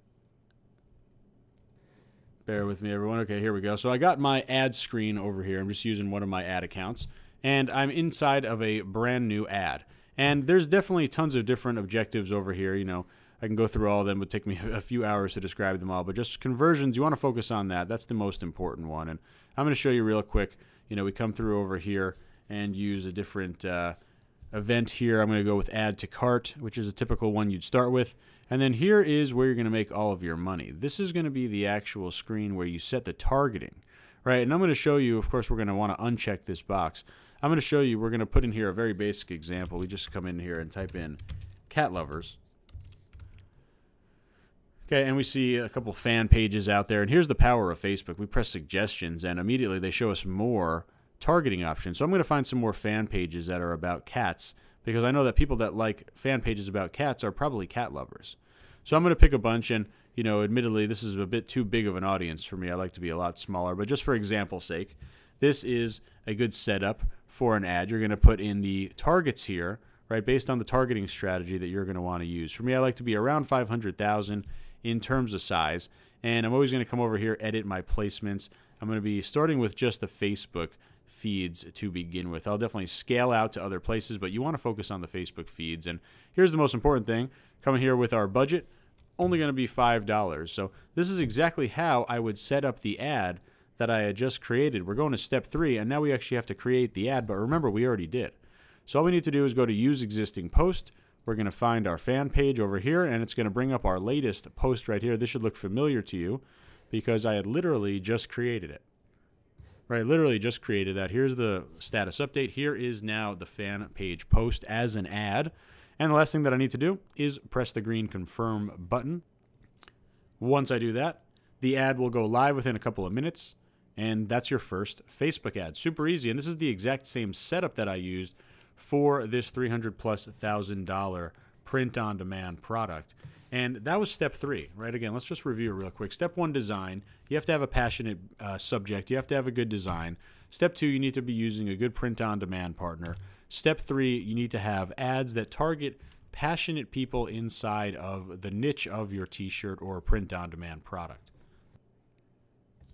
Bear with me, everyone. Okay, here we go. So I got my ad screen over here. I'm just using one of my ad accounts, and I'm inside of a brand new ad. And there's definitely tons of different objectives over here. You know, I can go through all of them. It would take me a few hours to describe them all, but just conversions, you want to focus on that. That's the most important one. And I'm going to show you real quick. You know, we come through over here and use a different event here. I'm going to go with add to cart, which is a typical one you'd start with. And then here is where you're going to make all of your money. This is going to be the actual screen where you set the targeting, right? And I'm going to show you, of course, we're going to want to uncheck this box. I'm going to show you, we're going to put in here a very basic example. We just come in here and type in cat lovers. Okay, and we see a couple fan pages out there. And here's the power of Facebook. We press suggestions, and immediately they show us more targeting options. So I'm going to find some more fan pages that are about cats, because I know that people that like fan pages about cats are probably cat lovers. So I'm going to pick a bunch, and, you know, admittedly, this is a bit too big of an audience for me. I like to be a lot smaller, but just for example's sake, this is a good setup for an ad. You're going to put in the targets here, right, based on the targeting strategy that you're going to want to use. For me, I like to be around 500,000 in terms of size, and I'm always going to come over here, edit my placements. I'm going to be starting with just the Facebook feeds to begin with. I'll definitely scale out to other places, but you want to focus on the Facebook feeds. And here's the most important thing. Coming here with our budget, only going to be $5. So this is exactly how I would set up the ad that I had just created. We're going to step 3, and now we actually have to create the ad, but remember, we already did. So all we need to do is go to use existing post. We're going to find our fan page over here, and it's going to bring up our latest post right here. This should look familiar to you because I had literally just created it. Right, literally just created that. Here's the status update. Here is now the fan page post as an ad. And the last thing that I need to do is press the green confirm button. Once I do that, the ad will go live within a couple of minutes, and that's your first Facebook ad. Super easy, and this is the exact same setup that I used for this $300,000+ print-on-demand product. And that was step 3, right? Again, let's just review it real quick. Step 1, design. You have to have a passionate subject. You have to have a good design. Step 2, you need to be using a good print-on-demand partner. Step 3, you need to have ads that target passionate people inside of the niche of your t-shirt or print-on-demand product.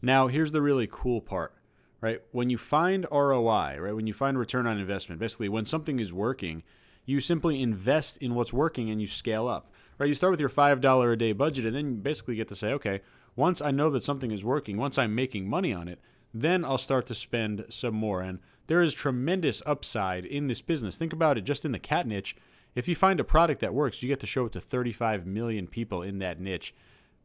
Now, here's the really cool part, right? When you find ROI, right? When you find return on investment, basically when something is working, you simply invest in what's working and you scale up. Right, you start with your $5 a day budget, and then you basically get to say, okay, once I know that something is working, once I'm making money on it, then I'll start to spend some more. And there is tremendous upside in this business. Think about it, just in the cat niche. If you find a product that works, you get to show it to 35 million people in that niche.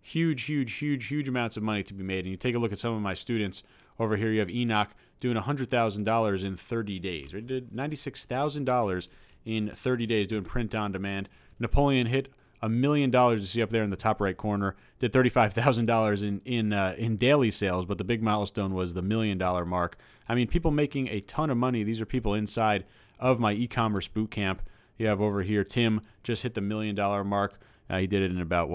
Huge, huge, huge, huge amounts of money to be made. And you take a look at some of my students over here. You have Enoch doing $100,000 in 30 days. Right? Did $96,000 in 30 days doing print on demand. Napoleon hit $1 million, you see up there in the top right corner, did $35,000 in daily sales, but the big milestone was the $1 million mark. I mean, people making a ton of money. These are people inside of my e-commerce bootcamp. You have over here, Tim just hit the $1 million mark. He did it in about,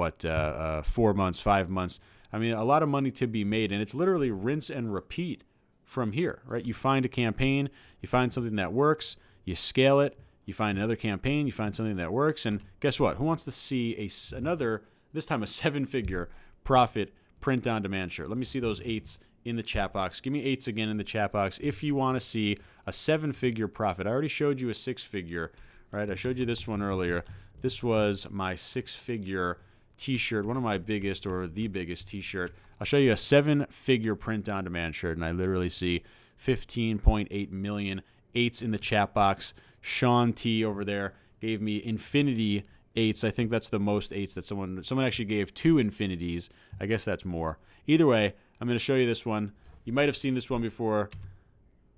4 months, 5 months. I mean, a lot of money to be made, and it's literally rinse and repeat from here, right? You find a campaign, you find something that works, you scale it, you find another campaign, you find something that works, and guess what? Who wants to see another, this time a 7-figure profit print-on-demand shirt? Let me see those 8s in the chat box. Give me 8s again in the chat box if you want to see a 7-figure profit. I already showed you a 6-figure, right? I showed you this one earlier. This was my 6-figure t-shirt, one of my biggest or the biggest t-shirt. I'll show you a 7-figure print-on-demand shirt, and I literally see 15.8 million 8s in the chat box. Sean T over there gave me infinity eights. I think that's the most eights that someone actually gave 2 infinities. I guess that's more. Either way, I'm going to show you this one. You might have seen this one before.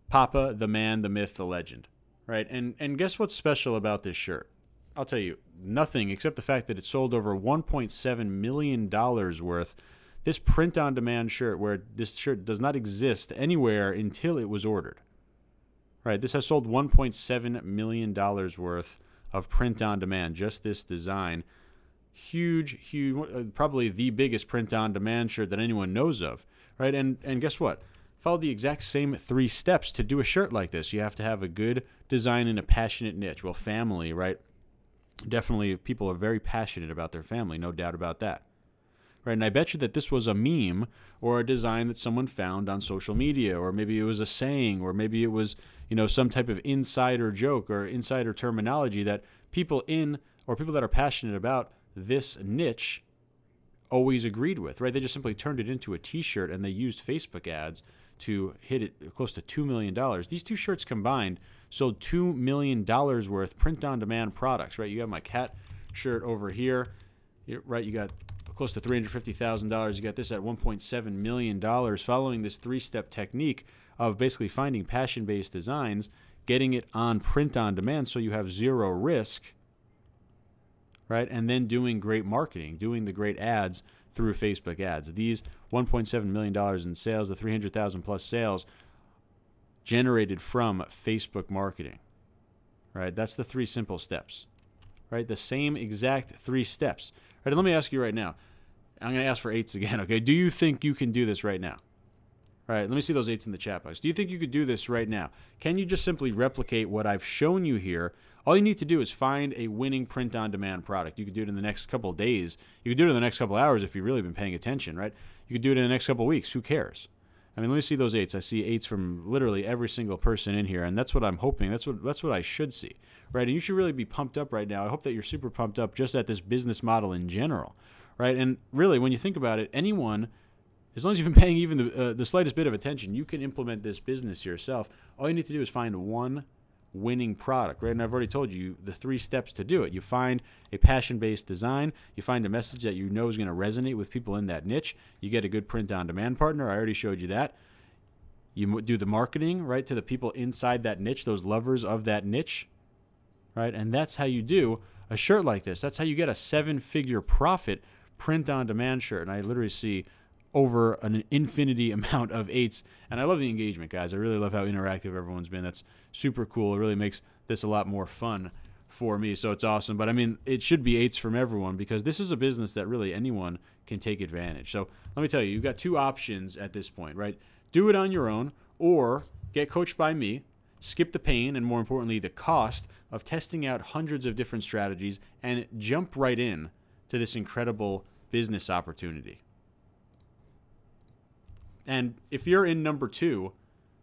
Papa, the man, the myth, the legend. Right? And guess what's special about this shirt? I'll tell you, nothing except the fact that it sold over $1.7 million worth. This print-on-demand shirt, where this shirt does not exist anywhere until it was ordered. Right? This has sold $1.7 million worth of print-on-demand, just this design. Huge, probably the biggest print-on-demand shirt that anyone knows of. Right? And guess what? Follow the exact same 3 steps to do a shirt like this. You have to have a good design and a passionate niche. Well, family, right? Definitely people are very passionate about their family, no doubt about that. Right? And I bet you that this was a meme or a design that someone found on social media, or maybe it was a saying, or maybe it was, some type of insider joke or insider terminology that people that are passionate about this niche always agreed with, right? They just simply turned it into a t-shirt and they used Facebook ads to hit it close to $2 million. These 2 shirts combined sold $2 million worth print-on-demand products, right? You got my cat shirt over here, right? You got close to $350,000. You got this at $1.7 million, following this 3-step technique of basically finding passion-based designs, getting it on print-on-demand so you have 0 risk, right? And then doing great marketing, doing the great ads through Facebook ads. These $1.7 million in sales, the 300,000 plus sales generated from Facebook marketing, right? That's the 3 simple steps, right? The same exact 3 steps. Right, let me ask you right now. I'm going to ask for 8s again, okay? Do you think you can do this right now? All right, let me see those 8s in the chat box. Do you think you could do this right now? Can you just simply replicate what I've shown you here? All you need to do is find a winning print-on-demand product. You could do it in the next couple of days. You could do it in the next couple of hours if you've really been paying attention, right? You could do it in the next couple of weeks. Who cares? I mean, let me see those 8s. I see 8s from literally every single person in here, and that's what I'm hoping. That's what I should see, right? And you should really be pumped up right now. I hope that you're super pumped up just at this business model in general, right? And really, when you think about it, anyone, as long as you've been paying even the slightest bit of attention, you can implement this business yourself. All you need to do is find one winning product, right? And I've already told you the 3 steps to do it. You find a passion-based design. You find a message that you know is going to resonate with people in that niche. You get a good print-on-demand partner. I already showed you that. You do the marketing, right, to the people inside that niche, those lovers of that niche, right? And that's how you do a shirt like this. That's how you get a 7-figure profit print-on-demand shirt. And I literally see over an infinity amount of 8s, and I love the engagement, guys. I really love how interactive everyone's been. That's super cool. It really makes this a lot more fun for me, so it's awesome. But I mean, it should be 8s from everyone, because this is a business that really anyone can take advantage. So let me tell you, you've got 2 options at this point, right? Do it on your own, or get coached by me, skip the pain and, more importantly, the cost of testing out hundreds of different strategies, and jump right in to this incredible business opportunity. And if you're in number 2,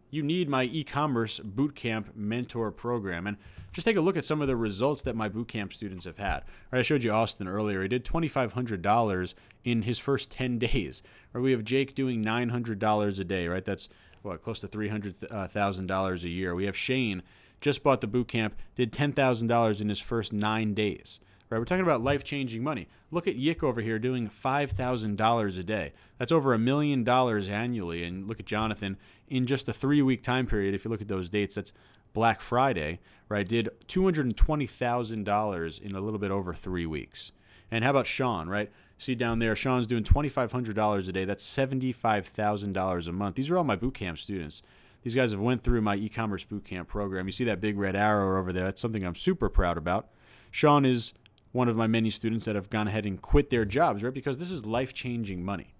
you need my e-commerce bootcamp mentor program. And just take a look at some of the results that my bootcamp students have had. Right, I showed you Austin earlier. He did $2,500 in his first 10 days. Right, we have Jake doing $900 a day. Right, that's what, close to $300,000 a year. We have Shane, just bought the bootcamp, did $10,000 in his first 9 days. Right, we're talking about life-changing money. Look at Yick over here doing $5,000 a day. That's over $1 million annually. And look at Jonathan, in just a 3-week time period, if you look at those dates, that's Black Friday, right, did $220,000 in a little bit over 3 weeks. And how about Sean, right? See down there, Sean's doing $2,500 a day. That's $75,000 a month. These are all my bootcamp students. These guys have went through my e-commerce bootcamp program. You see that big red arrow over there. That's something I'm super proud about. Sean is one of my many students that have gone ahead and quit their jobs, right? Because this is life-changing money,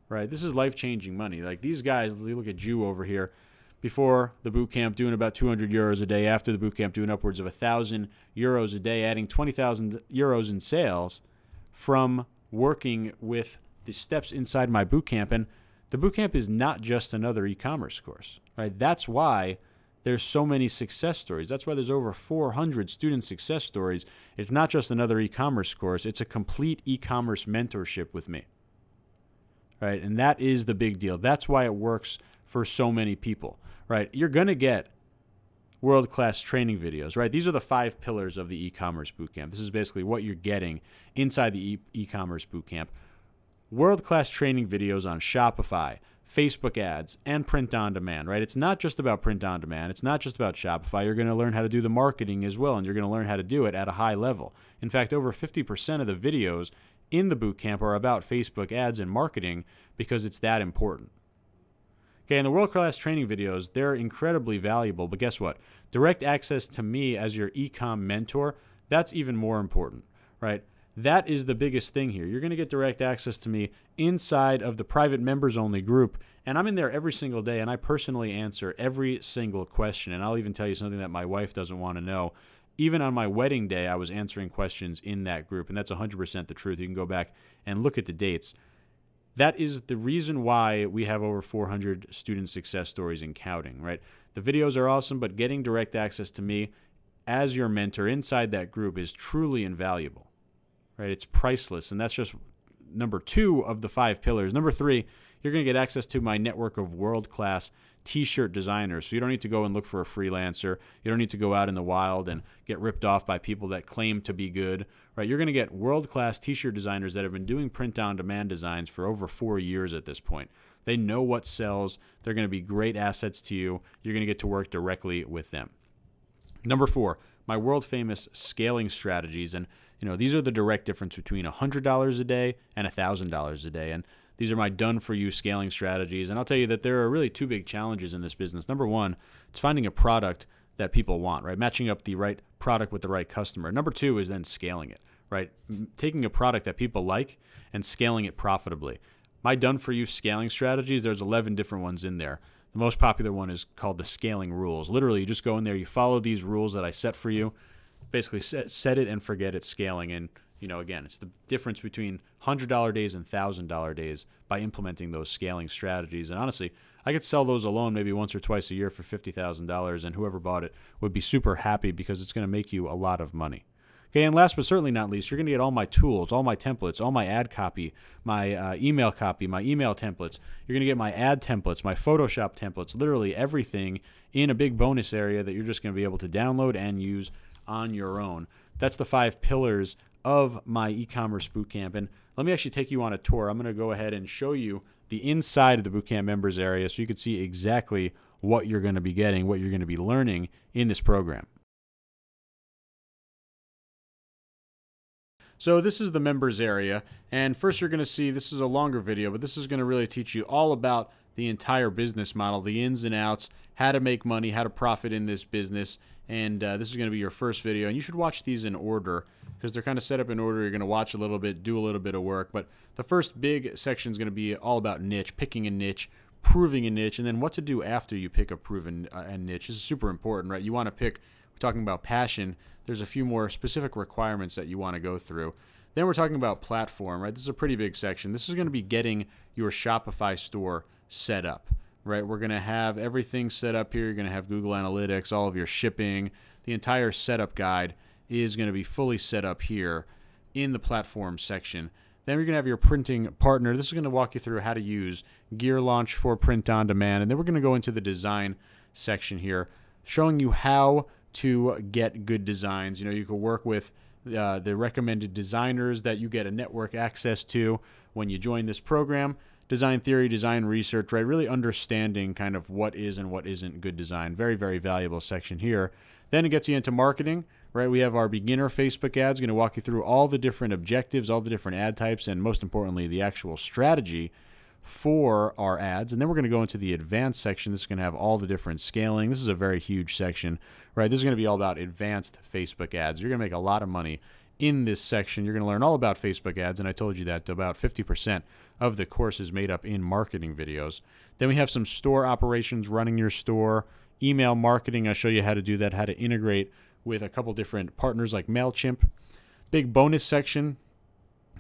right? This is life-changing money. Like these guys, you look at Jew over here, before the bootcamp doing about 200 euros a day, after the bootcamp doing upwards of 1,000 euros a day, adding 20,000 euros in sales from working with the steps inside my bootcamp. And the bootcamp is not just another e-commerce course, right? That's why there's so many success stories. That's why there's over 400 student success stories. It's not just another e-commerce course. It's a complete e-commerce mentorship with me, right? And that is the big deal. That's why it works for so many people, right? You're going to get world-class training videos, right? These are the 5 pillars of the e-commerce bootcamp. This is basically what you're getting inside the e-commerce bootcamp. World-class training videos on Shopify, Facebook ads, and print on demand, right? It's not just about print on demand. It's not just about Shopify. You're going to learn how to do the marketing as well, and you're going to learn how to do it at a high level. In fact, over 50% of the videos in the bootcamp are about Facebook ads and marketing because it's that important. Okay, and the world-class training videos, they're incredibly valuable, but guess what? Direct access to me as your e-com mentor, that's even more important, right? That is the biggest thing here. You're going to get direct access to me inside of the private members-only group, and I'm in there every single day, and I personally answer every single question, and I'll even tell you something that my wife doesn't want to know. Even on my wedding day, I was answering questions in that group, and that's 100% the truth. You can go back and look at the dates. That is the reason why we have over 400 student success stories and counting, right? The videos are awesome, but getting direct access to me as your mentor inside that group is truly invaluable, right? It's priceless, and that's just number 2 of the 5 pillars. Number 3, you're going to get access to my network of world-class t-shirt designers. So you don't need to go and look for a freelancer. You don't need to go out in the wild and get ripped off by people that claim to be good, right? You're going to get world-class t-shirt designers that have been doing print-on-demand designs for over 4 years at this point. They know what sells. They're going to be great assets to you. You're going to get to work directly with them. Number 4, my world-famous scaling strategies. And these are the direct difference between $100 a day and $1,000 a day. And these are my done-for-you scaling strategies. And I'll tell you that there are really 2 big challenges in this business. Number 1, it's finding a product that people want, right? Matching up the right product with the right customer. Number 2 is then scaling it, right? Taking a product that people like and scaling it profitably. My done-for-you scaling strategies, there's 11 different ones in there. The most popular one is called the scaling rules. Literally, you just go in there, you follow these rules that I set for you, basically set it and forget it scaling. And again, it's the difference between $100 days and $1,000 days by implementing those scaling strategies. And honestly, I could sell those alone maybe once or twice a year for $50,000, and whoever bought it would be super happy because it's going to make you a lot of money. Okay, and last but certainly not least, you're going to get all my tools, all my templates, all my ad copy, my email templates. You're going to get my ad templates, my Photoshop templates, literally everything in a big bonus area that you're just going to be able to download and use on your own. That's the 5 pillars of my e-commerce bootcamp. And let me actually take you on a tour. I'm going to go ahead and show you the inside of the bootcamp members area so you can see exactly what you're going to be getting, what you're going to be learning in this program. So this is the members area, and first you're going to see, this is a longer video, but this is going to really teach you all about the entire business model, the ins and outs, how to make money, how to profit in this business, and this is going to be your first video. And you should watch these in order because they're kind of set up in order. You're going to watch a little bit, do a little bit of work, but the first big section is going to be all about niche, picking a niche, proving a niche, and then what to do after you pick a proven niche. This is super important, right? You want to pick, we're talking about passion. There's a few more specific requirements that you want to go through. Then we're talking about platform, right? This is a pretty big section. This is going to be getting your Shopify store set up, right? We're going to have everything set up here. You're going to have Google Analytics, all of your shipping. The entire setup guide is going to be fully set up here in the platform section. Then we're going to have your printing partner. This is going to walk you through how to use Gear Launch for print on demand. And then we're going to go into the design section here, showing you how to get good designs. You can work with the recommended designers that you get a network access to when you join this program. Design theory, design research, right? Really understanding kind of what is and what isn't good design. Very, very valuable section here. Then it gets you into marketing, right? We have our beginner Facebook ads, going to walk you through all the different objectives, all the different ad types, and most importantly, the actual strategy for our ads. And then we're going to go into the advanced section. This is going to have all the different scaling. This is a very huge section, right? This is going to be all about advanced Facebook ads. You're going to make a lot of money in this section. You're going to learn all about Facebook ads, and I told you that about 50% of the course is made up in marketing videos. Then we have some store operations, running your store, email marketing. I'll show you how to do that, how to integrate with a couple different partners like MailChimp. Big bonus section,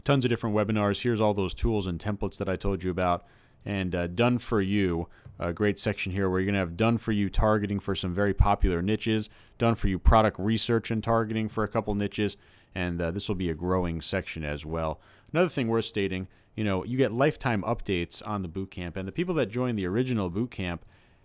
tons of different webinars. Here's all those tools and templates that I told you about. And done for you, a great section here where you're going to have done for you targeting for some very popular niches, done for you product research and targeting for a couple niches, and this will be a growing section as well. Another thing worth stating, you get lifetime updates on the bootcamp, and the people that join the original bootcamp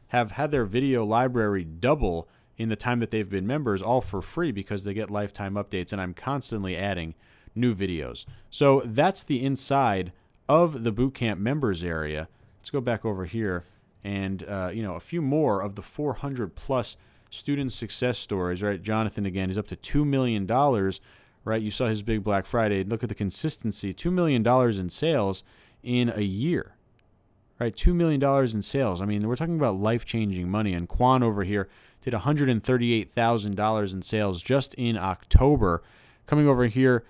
have had their video library double in the time that they've been members, all for free because they get lifetime updates, and I'm constantly adding new videos. So that's the inside of the Bootcamp members area. Let's go back over here and a few more of the 400 plus student success stories, right? Jonathan, again, he's up to $2 million, right? You saw his big Black Friday. Look at the consistency, $2 million in sales in a year, right? $2 million in sales. I mean, we're talking about life-changing money. And Quan over here did $138,000 in sales just in October. Coming over here,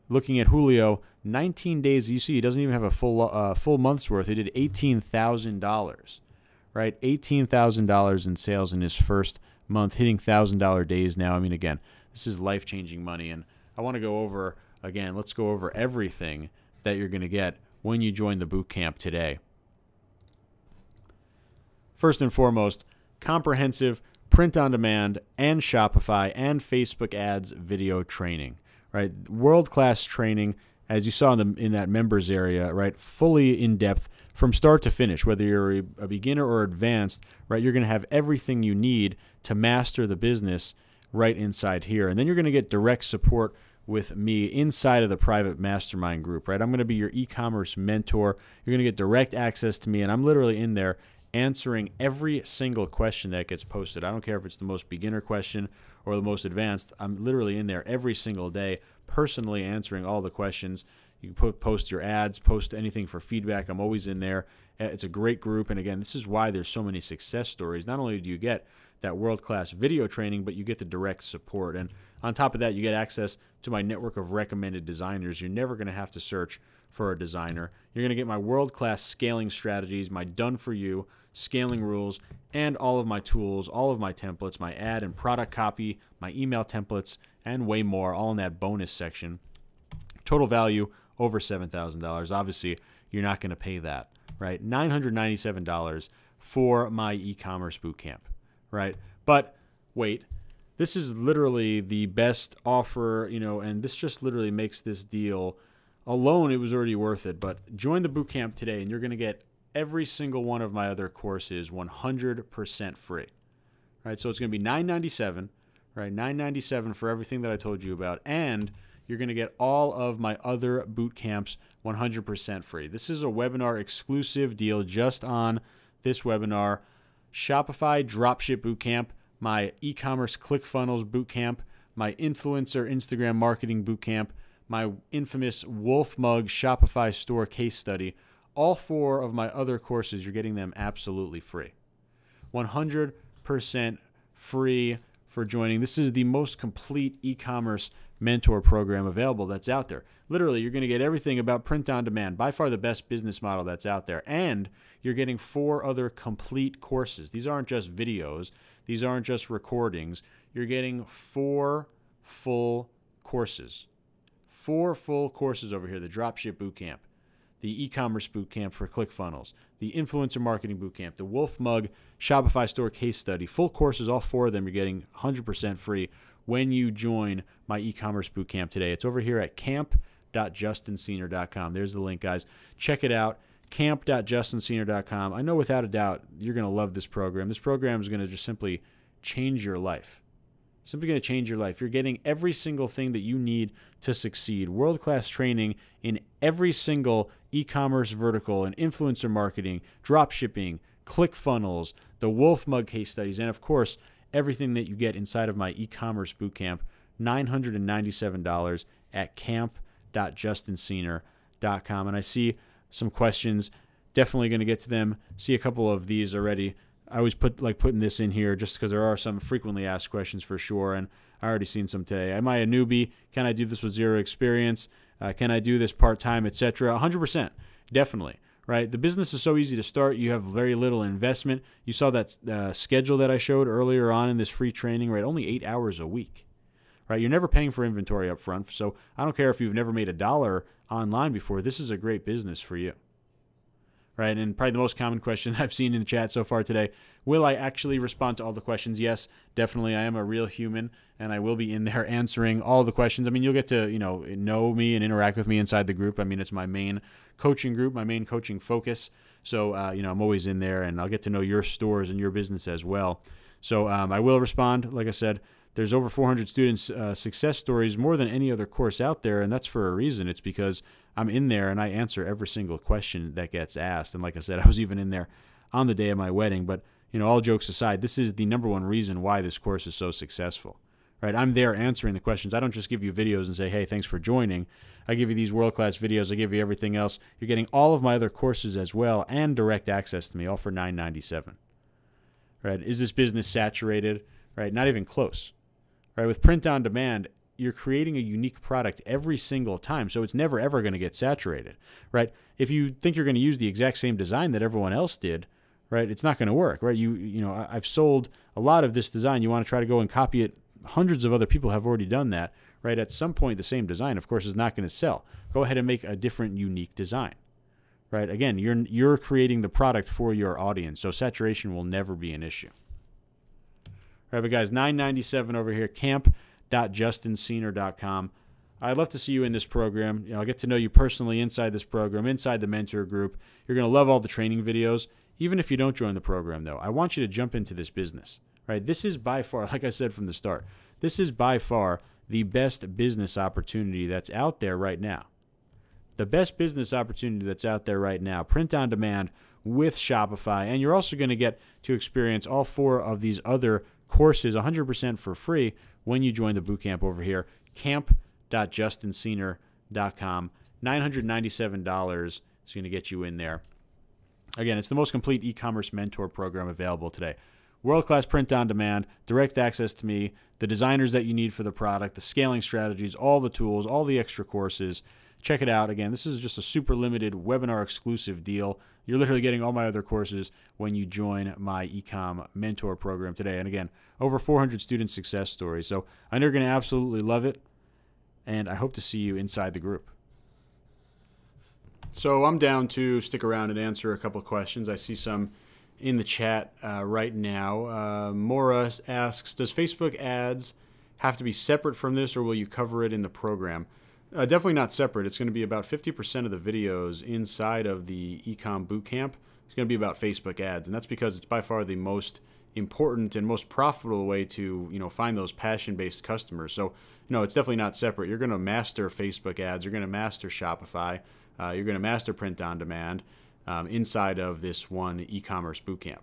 looking at Julio, 19 days. You see, he doesn't even have a full month's worth. He did $18,000, right? $18,000 in sales in his first month, hitting $1,000 days now. I mean, again, this is life-changing money. And I want to go over, again, let's go over everything that you're going to get when you join the Bootcamp today. First and foremost, comprehensive print-on-demand and Shopify and Facebook ads video training, right? World-class training, as you saw in that members area, right? Fully in-depth from start to finish, whether you're a beginner or advanced, right? You're going to have everything you need to master the business right inside here. And then you're going to get direct support with me inside of the private mastermind group, right? I'm going to be your e-commerce mentor. You're going to get direct access to me, and I'm literally in there answering every single question that gets posted. I don't care if it's the most beginner question or the most advanced. I'm literally in there every single day, personally answering all the questions. You can post your ads, post anything for feedback. I'm always in there. It's a great group. And again, this is why there's so many success stories. Not only do you get that world-class video training, but you get the direct support. And on top of that, you get access to my network of recommended designers. You're never going to have to search for a designer. You're going to get my world-class scaling strategies, my done-for-you scaling rules, and all of my tools, all of my templates, my ad and product copy, my email templates, and way more, all in that bonus section. Total value over $7,000. Obviously, you're not going to pay that, right? $997 for my e-commerce bootcamp, right? But wait, this is literally the best offer, and this just literally makes this deal alone. It was already worth it. But join the bootcamp today, and you're going to get every single one of my other courses 100% free, right? So it's going to be $997, right? $997 for everything that I told you about, and you're going to get all of my other boot camps 100% free. This is a webinar exclusive deal just on this webinar. Shopify Dropship Bootcamp, my e-commerce ClickFunnels Bootcamp, my influencer Instagram marketing bootcamp, my infamous Wolf Mug Shopify store case study. All four of my other courses, you're getting them absolutely free. 100% free for joining. This is the most complete e-commerce mentor program available that's out there. Literally, you're going to get everything about print on demand, by far the best business model that's out there. And you're getting 4 other complete courses. These aren't just videos. These aren't just recordings. You're getting 4 full courses. 4 full courses over here. The Dropship Bootcamp, the e-commerce bootcamp for ClickFunnels, the influencer marketing bootcamp, the Wolf Mug Shopify store case study. Full courses, all 4 of them, you're getting 100% free when you join my e-commerce bootcamp today. It's over here at camp.justinsenior.com. There's the link, guys. Check it out, camp.justinsenior.com. I know without a doubt you're going to love this program. This program is going to just simply change your life. Simply going to change your life. You're getting every single thing that you need to succeed. World-class training in every single e-commerce vertical and influencer marketing, drop shipping, ClickFunnels, the Wolf Mug case studies, and of course, everything that you get inside of my e-commerce bootcamp, $997 at camp.justinsenior.com. And I see some questions. Definitely going to get to them. See a couple of these already. I always putting this in here just because there are some frequently asked questions for sure, and I already seen some today. Am I a newbie? Can I do this with zero experience? Can I do this part-time, etc.? 100%, definitely, right? The business is so easy to start. You have very little investment. You saw that schedule that I showed earlier on in this free training, right? Only 8 hours a week, right? You're never paying for inventory up front, so I don't care if you've never made $1 online before. This is a great business for you. Right, and probably the most common question I've seen in the chat so far today, will I actually respond to all the questions? Yes, definitely. I am a real human, and I will be in there answering all the questions. I mean, you'll get to, know me and interact with me inside the group. I mean, it's my main coaching group, my main coaching focus. So, I'm always in there, and I'll get to know your stores and your business as well. So I will respond. Like I said, there's over 400 students' success stories, more than any other course out there, and that's for a reason. It's because I'm in there and I answer every single question that gets asked. And like I said, I was even in there on the day of my wedding. But all jokes aside, this is the number one reason why this course is so successful. Right? I'm there answering the questions. I don't just give you videos and say, hey, thanks for joining. I give you these world-class videos. I give you everything else. You're getting all of my other courses as well and direct access to me, all for $9.97. Right? Is this business saturated? Right? Not even close. Right? With print on demand, you're creating a unique product every single time, so it's never ever going to get saturated. Right? If you think you're going to use the exact same design that everyone else did, right, it's not going to work. Right? I've sold a lot of this design. You want to try to go and copy it. Hundreds of other people have already done that, right? At some point, the same design, of course, is not going to sell. Go ahead and make a different, unique design, right? Again, you're creating the product for your audience, so saturation will never be an issue. All right, but guys, $9.97 over here, camp.justinscener.com. I'd love to see you in this program. I'll get to know you personally inside this program, inside the mentor group. You're going to love all the training videos. Even if you don't join the program, though, I want you to jump into this business. Right? This is by far, like I said from the start, this is by far the best business opportunity that's out there right now. The best business opportunity that's out there right now. Print on demand with Shopify. And you're also going to get to experience all 4 of these other courses 100% for free when you join the bootcamp over here. Camp.justinscener.com. $997 is going to get you in there. Again, it's the most complete e-commerce mentor program available today. World-class print on demand, direct access to me, the designers that you need for the product, the scaling strategies, all the tools, all the extra courses. Check it out. Again, this is just a super limited webinar exclusive deal. You're literally getting all my other courses when you join my eCom mentor program today. And again, over 400 student success stories. So I know you're going to absolutely love it, and I hope to see you inside the group. So I'm down to stick around and answer a couple of questions. I see some in the chat right now. Mora asks, does Facebook ads have to be separate from this, or will you cover it in the program? Definitely not separate. It's going to be about 50% of the videos inside of the eCom Bootcamp. It's going to be about Facebook ads, and that's because it's by far the most important and most profitable way to find those passion-based customers. So it's definitely not separate. You're going to master Facebook ads. You're going to master Shopify. You're going to master print on demand. Inside of this one e-commerce bootcamp.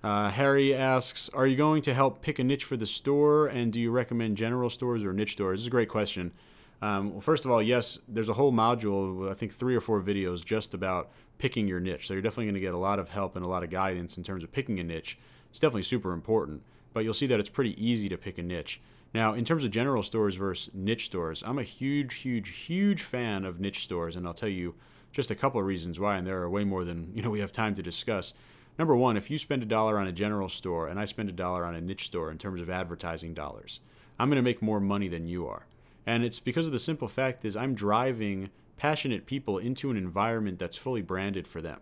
Harry asks, are you going to help pick a niche for the store, and do you recommend general stores or niche stores? This is a great question. Well, first of all, yes, there's a whole module, I think 3 or 4 videos just about picking your niche. So you're definitely going to get a lot of help and a lot of guidance in terms of picking a niche. It's definitely super important, but you'll see that it's pretty easy to pick a niche. Now, in terms of general stores versus niche stores, I'm a huge fan of niche stores, and I'll tell you just a couple of reasons why, and there are way more than we have time to discuss. Number one, if you spend $1 on a general store and I spend $1 on a niche store in terms of advertising dollars, I'm going to make more money than you are. And it's because of the simple fact is I'm driving passionate people into an environment that's fully branded for them.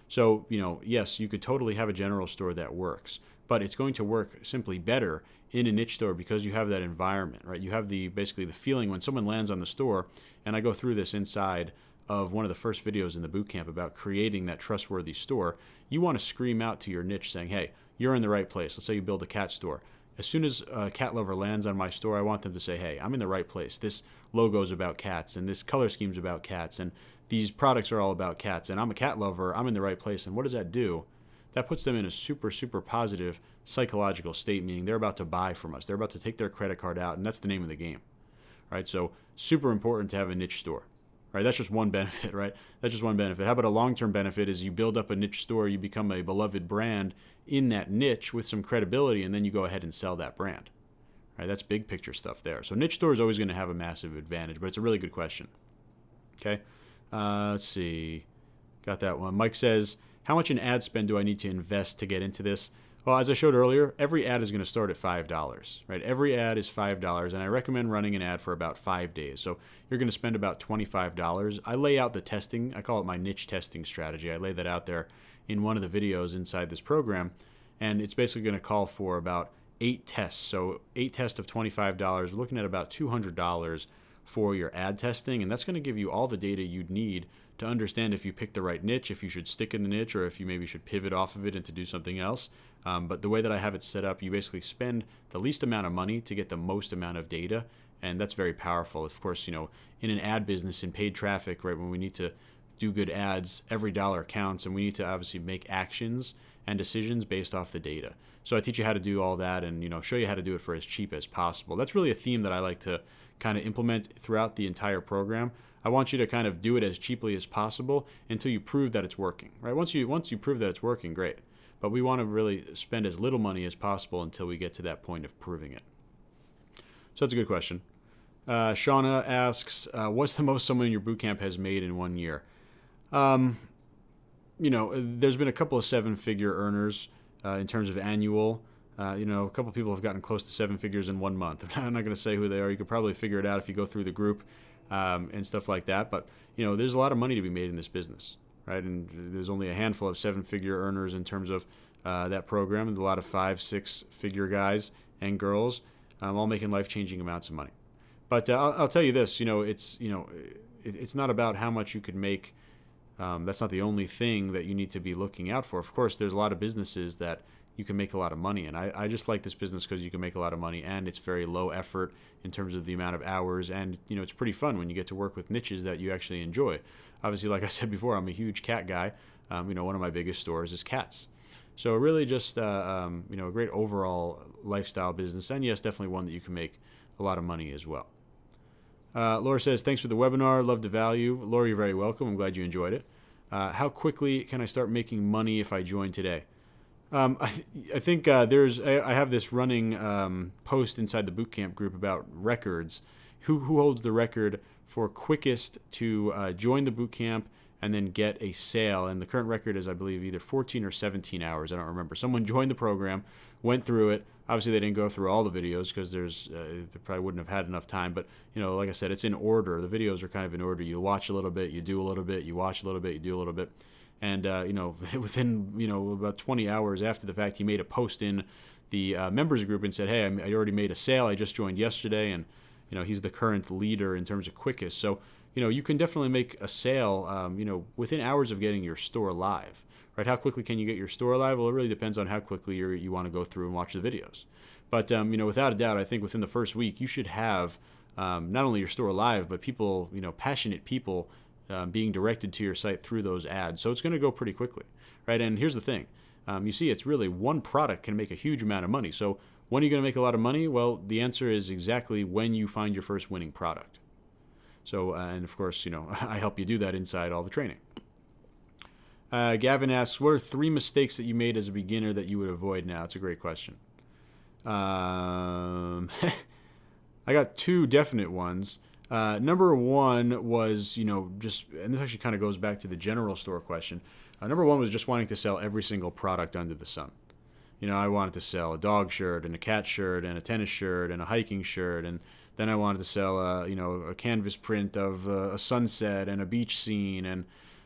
So, yes, you could totally have a general store that works, but it's going to work simply better in a niche store because you have that environment, right? You have basically the feeling when someone lands on the store, and I go through this inside of one of the first videos in the bootcamp about creating that trustworthy store. You want to scream out to your niche saying, hey, you're in the right place. Let's say you build a cat store. As soon as a cat lover lands on my store, I want them to say, hey, I'm in the right place. This logo is about cats, and this color scheme is about cats, and these products are all about cats, and I'm a cat lover. I'm in the right place. And what does that do? That puts them in a super positive psychological state, meaning they're about to buy from us. They're about to take their credit card out, and that's the name of the game. Right? So super important to have a niche store. Right, that's just one benefit, right? That's just one benefit. How about a long-term benefit is you build up a niche store, you become a beloved brand in that niche with some credibility, and then you go ahead and sell that brand. Right, that's big picture stuff there. So niche store is always going to have a massive advantage, but it's a really good question. Okay, let's see. Got that one. Mike says, how much in ad spend do I need to invest to get into this? Well, as I showed earlier, every ad is going to start at $5, right? Every ad is $5, and I recommend running an ad for about 5 days. So you're going to spend about $25. I lay out the testing. I call it my niche testing strategy. I lay that out there in one of the videos inside this program, and it's basically going to call for about 8 tests. So 8 tests of $25. We're looking at about $200 for your ad testing, and that's going to give you all the data you'd need to understand if you picked the right niche, if you should stick in the niche, or if you maybe should pivot off of it and to do something else. But the way that I have it set up, you basically spend the least amount of money to get the most amount of data, and that's very powerful. Of course, in an ad business, in paid traffic, right, when we need to do good ads, every dollar counts, and we need to obviously make actions and decisions based off the data. So I teach you how to do all that and show you how to do it for as cheap as possible. That's really a theme that I like to kind of implement throughout the entire program. I want you to kind of do it as cheaply as possible until you prove that it's working, right? Once you prove that it's working, great. But we want to really spend as little money as possible until we get to that point of proving it. So that's a good question. Shauna asks, what's the most someone in your bootcamp has made in 1 year? There's been a couple of seven-figure earners in terms of annual. A couple of people have gotten close to 7 figures in 1 month. I'm not going to say who they are. You could probably figure it out if you go through the group and stuff like that. But, there's a lot of money to be made in this business, right? And there's only a handful of 7-figure earners in terms of that program. There's a lot of 5-6-figure guys and girls all making life-changing amounts of money. But I'll tell you this, it's not about how much you could make. That's not the only thing that you need to be looking out for. Of course, there's a lot of businesses that you can make a lot of money in. I just like this business because you can make a lot of money and it's very low effort in terms of the amount of hours, and it's pretty fun when you get to work with niches that you actually enjoy. Obviously, like I said before, I'm a huge cat guy. One of my biggest stores is cats. So really just a great overall lifestyle business, and yes, definitely one that you can make a lot of money as well. Laura says, thanks for the webinar. Love the value. Laura, you're very welcome. I'm glad you enjoyed it. How quickly can I start making money if I join today? I think I have this running post inside the Bootcamp group about records. Who holds the record for quickest to join the Bootcamp and then get a sale? And the current record is, I believe, either 14 or 17 hours. I don't remember. Someone joined the program, went through it. Obviously, they didn't go through all the videos because they probably wouldn't have had enough time. But, like I said, it's in order. The videos are kind of in order. You watch a little bit, you do a little bit, you watch a little bit, you do a little bit. And, within, about 20 hours after the fact, he made a post in the members group and said, hey, I already made a sale. I just joined yesterday. And, he's the current leader in terms of quickest. So, you can definitely make a sale, within hours of getting your store live. Right? How quickly can you get your store live? Well, it really depends on how quickly you want to go through and watch the videos. But, without a doubt, I think within the first week, you should have not only your store live, but people, passionate people being directed to your site through those ads. So it's going to go pretty quickly, right? And here's the thing. You see, it's really one product can make a huge amount of money. So when are you going to make a lot of money? Well, the answer is exactly when you find your first winning product. So, and of course, I help you do that inside all the training. Gavin asks, what are 3 mistakes that you made as a beginner that you would avoid now? It's a great question. I got 2 definite ones. Number 1 was, and this actually kind of goes back to the general store question. Number 1 was just wanting to sell every single product under the sun. I wanted to sell a dog shirt and a cat shirt and a tennis shirt and a hiking shirt, and then I wanted to sell a canvas print of a sunset and a beach scene, and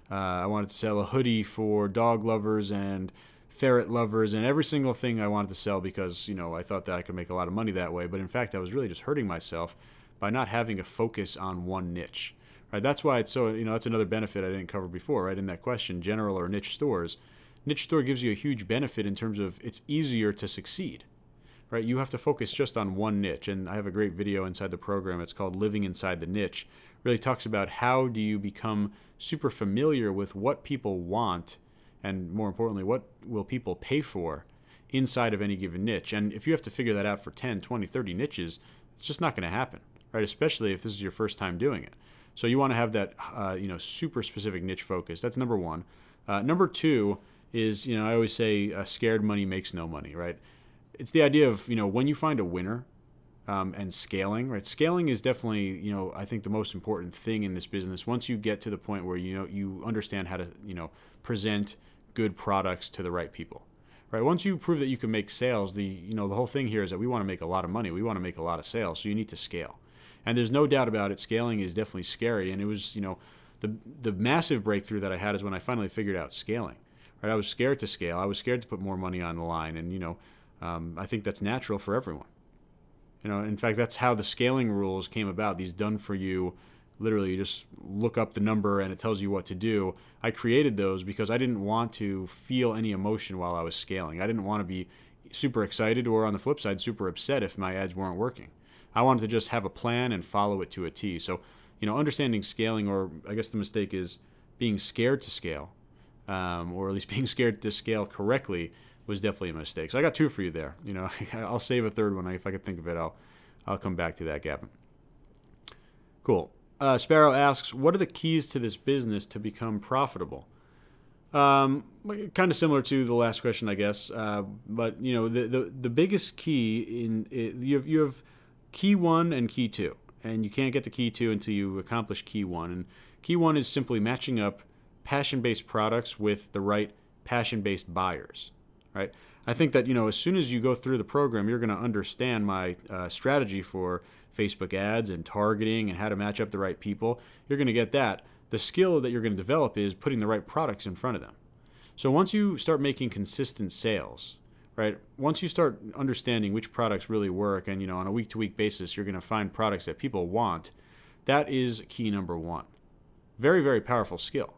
I wanted to sell a hoodie for dog lovers and ferret lovers, and every single thing I wanted to sell because, I thought that I could make a lot of money that way. But in fact, I was really just hurting myself by not having a focus on one niche. Right? That's why it's so, that's another benefit I didn't cover before, right? In that question, general or niche stores. Niche store gives you a huge benefit in terms of it's easier to succeed. Right? You have to focus just on one niche. And I have a great video inside the program. It's called Living Inside the Niche. It really talks about how do you become super familiar with what people want, and more importantly, what will people pay for inside of any given niche. And if you have to figure that out for 10, 20, 30 niches, it's just not going to happen, right? Especially if this is your first time doing it. So you want to have that, super specific niche focus. That's number 1. Number 2 is, I always say scared money makes no money, right? It's the idea of, when you find a winner and scaling, right? Scaling is definitely, I think the most important thing in this business. Once you get to the point where, you understand how to, present good products to the right people, right? Once you prove that you can make sales, the whole thing here is that we want to make a lot of money. We want to make a lot of sales. So you need to scale. And there's no doubt about it. Scaling is definitely scary. And it was, the massive breakthrough that I had is when I finally figured out scaling, right? I was scared to scale. I was scared to put more money on the line. And, I think that's natural for everyone. In fact, that's how the scaling rules came about. These done for you, literally you just look up the number and it tells you what to do. I created those because I didn't want to feel any emotion while I was scaling. I didn't want to be super excited or, on the flip side, super upset if my ads weren't working. I wanted to just have a plan and follow it to a T. So, understanding scaling, or I guess the mistake is being scared to scale, or at least being scared to scale correctly, was definitely a mistake. So I got two for you there. I'll save a third one. If I could think of it, I'll come back to that, Gavin. Cool. Sparrow asks, what are the keys to this business to become profitable? Kind of similar to the last question, I guess. But the biggest key you have key 1 and key 2, and you can't get to key 2 until you accomplish key 1. And key 1 is simply matching up passion-based products with the right passion-based buyers. Right? I think that, as soon as you go through the program, you're going to understand my strategy for Facebook ads and targeting and how to match up the right people. You're going to get that. The skill that you're going to develop is putting the right products in front of them. So once you start making consistent sales, right? Once you start understanding which products really work, and, on a week-to-week basis, you're going to find products that people want, that is key number 1. Very, very powerful skill.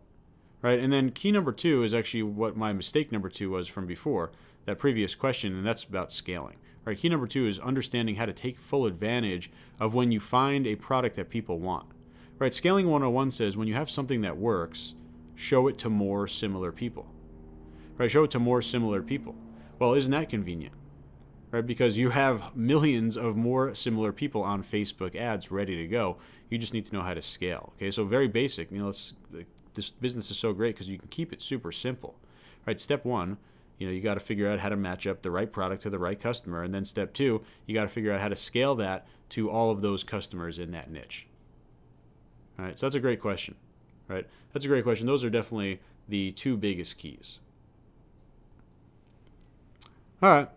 Right? And then key number 2 is actually what my mistake number 2 was from before, that previous question, and that's about scaling. Right? Key number 2 is understanding how to take full advantage of when you find a product that people want. Right? Scaling 101 says when you have something that works, show it to more similar people. Right? Show it to more similar people. Well, isn't that convenient? Right? Because you have millions of more similar people on Facebook ads ready to go. You just need to know how to scale. Okay, so very basic. This business is so great because you can keep it super simple. Right? Step 1, you got to figure out how to match up the right product to the right customer, and then step 2, you got to figure out how to scale that to all of those customers in that niche. All right, so that's a great question. Right? That's a great question. Those are definitely the 2 biggest keys. All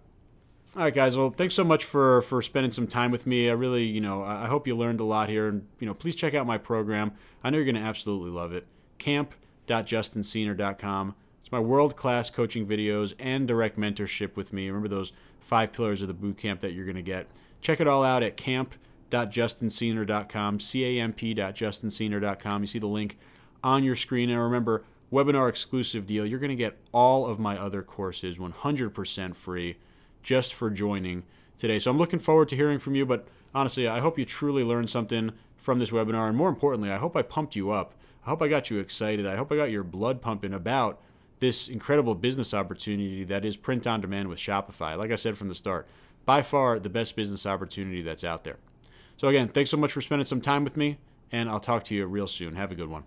right, guys. Well, thanks so much for spending some time with me. I really, I hope you learned a lot here, and please check out my program. I know you're going to absolutely love it. camp.justinscener.com. It's my world-class coaching videos and direct mentorship with me. Remember those 5 pillars of the bootcamp that you're going to get. Check it all out at camp.justinscener.com, camp.justinscener.com. You see the link on your screen. And remember, webinar exclusive deal. You're going to get all of my other courses 100% free just for joining today. So I'm looking forward to hearing from you. But honestly, I hope you truly learned something from this webinar. And more importantly, I hope I pumped you up. I hope I got you excited. I hope I got your blood pumping about this incredible business opportunity that is print on demand with Shopify. Like I said from the start, by far the best business opportunity that's out there. So again, thanks so much for spending some time with me, and I'll talk to you real soon. Have a good one.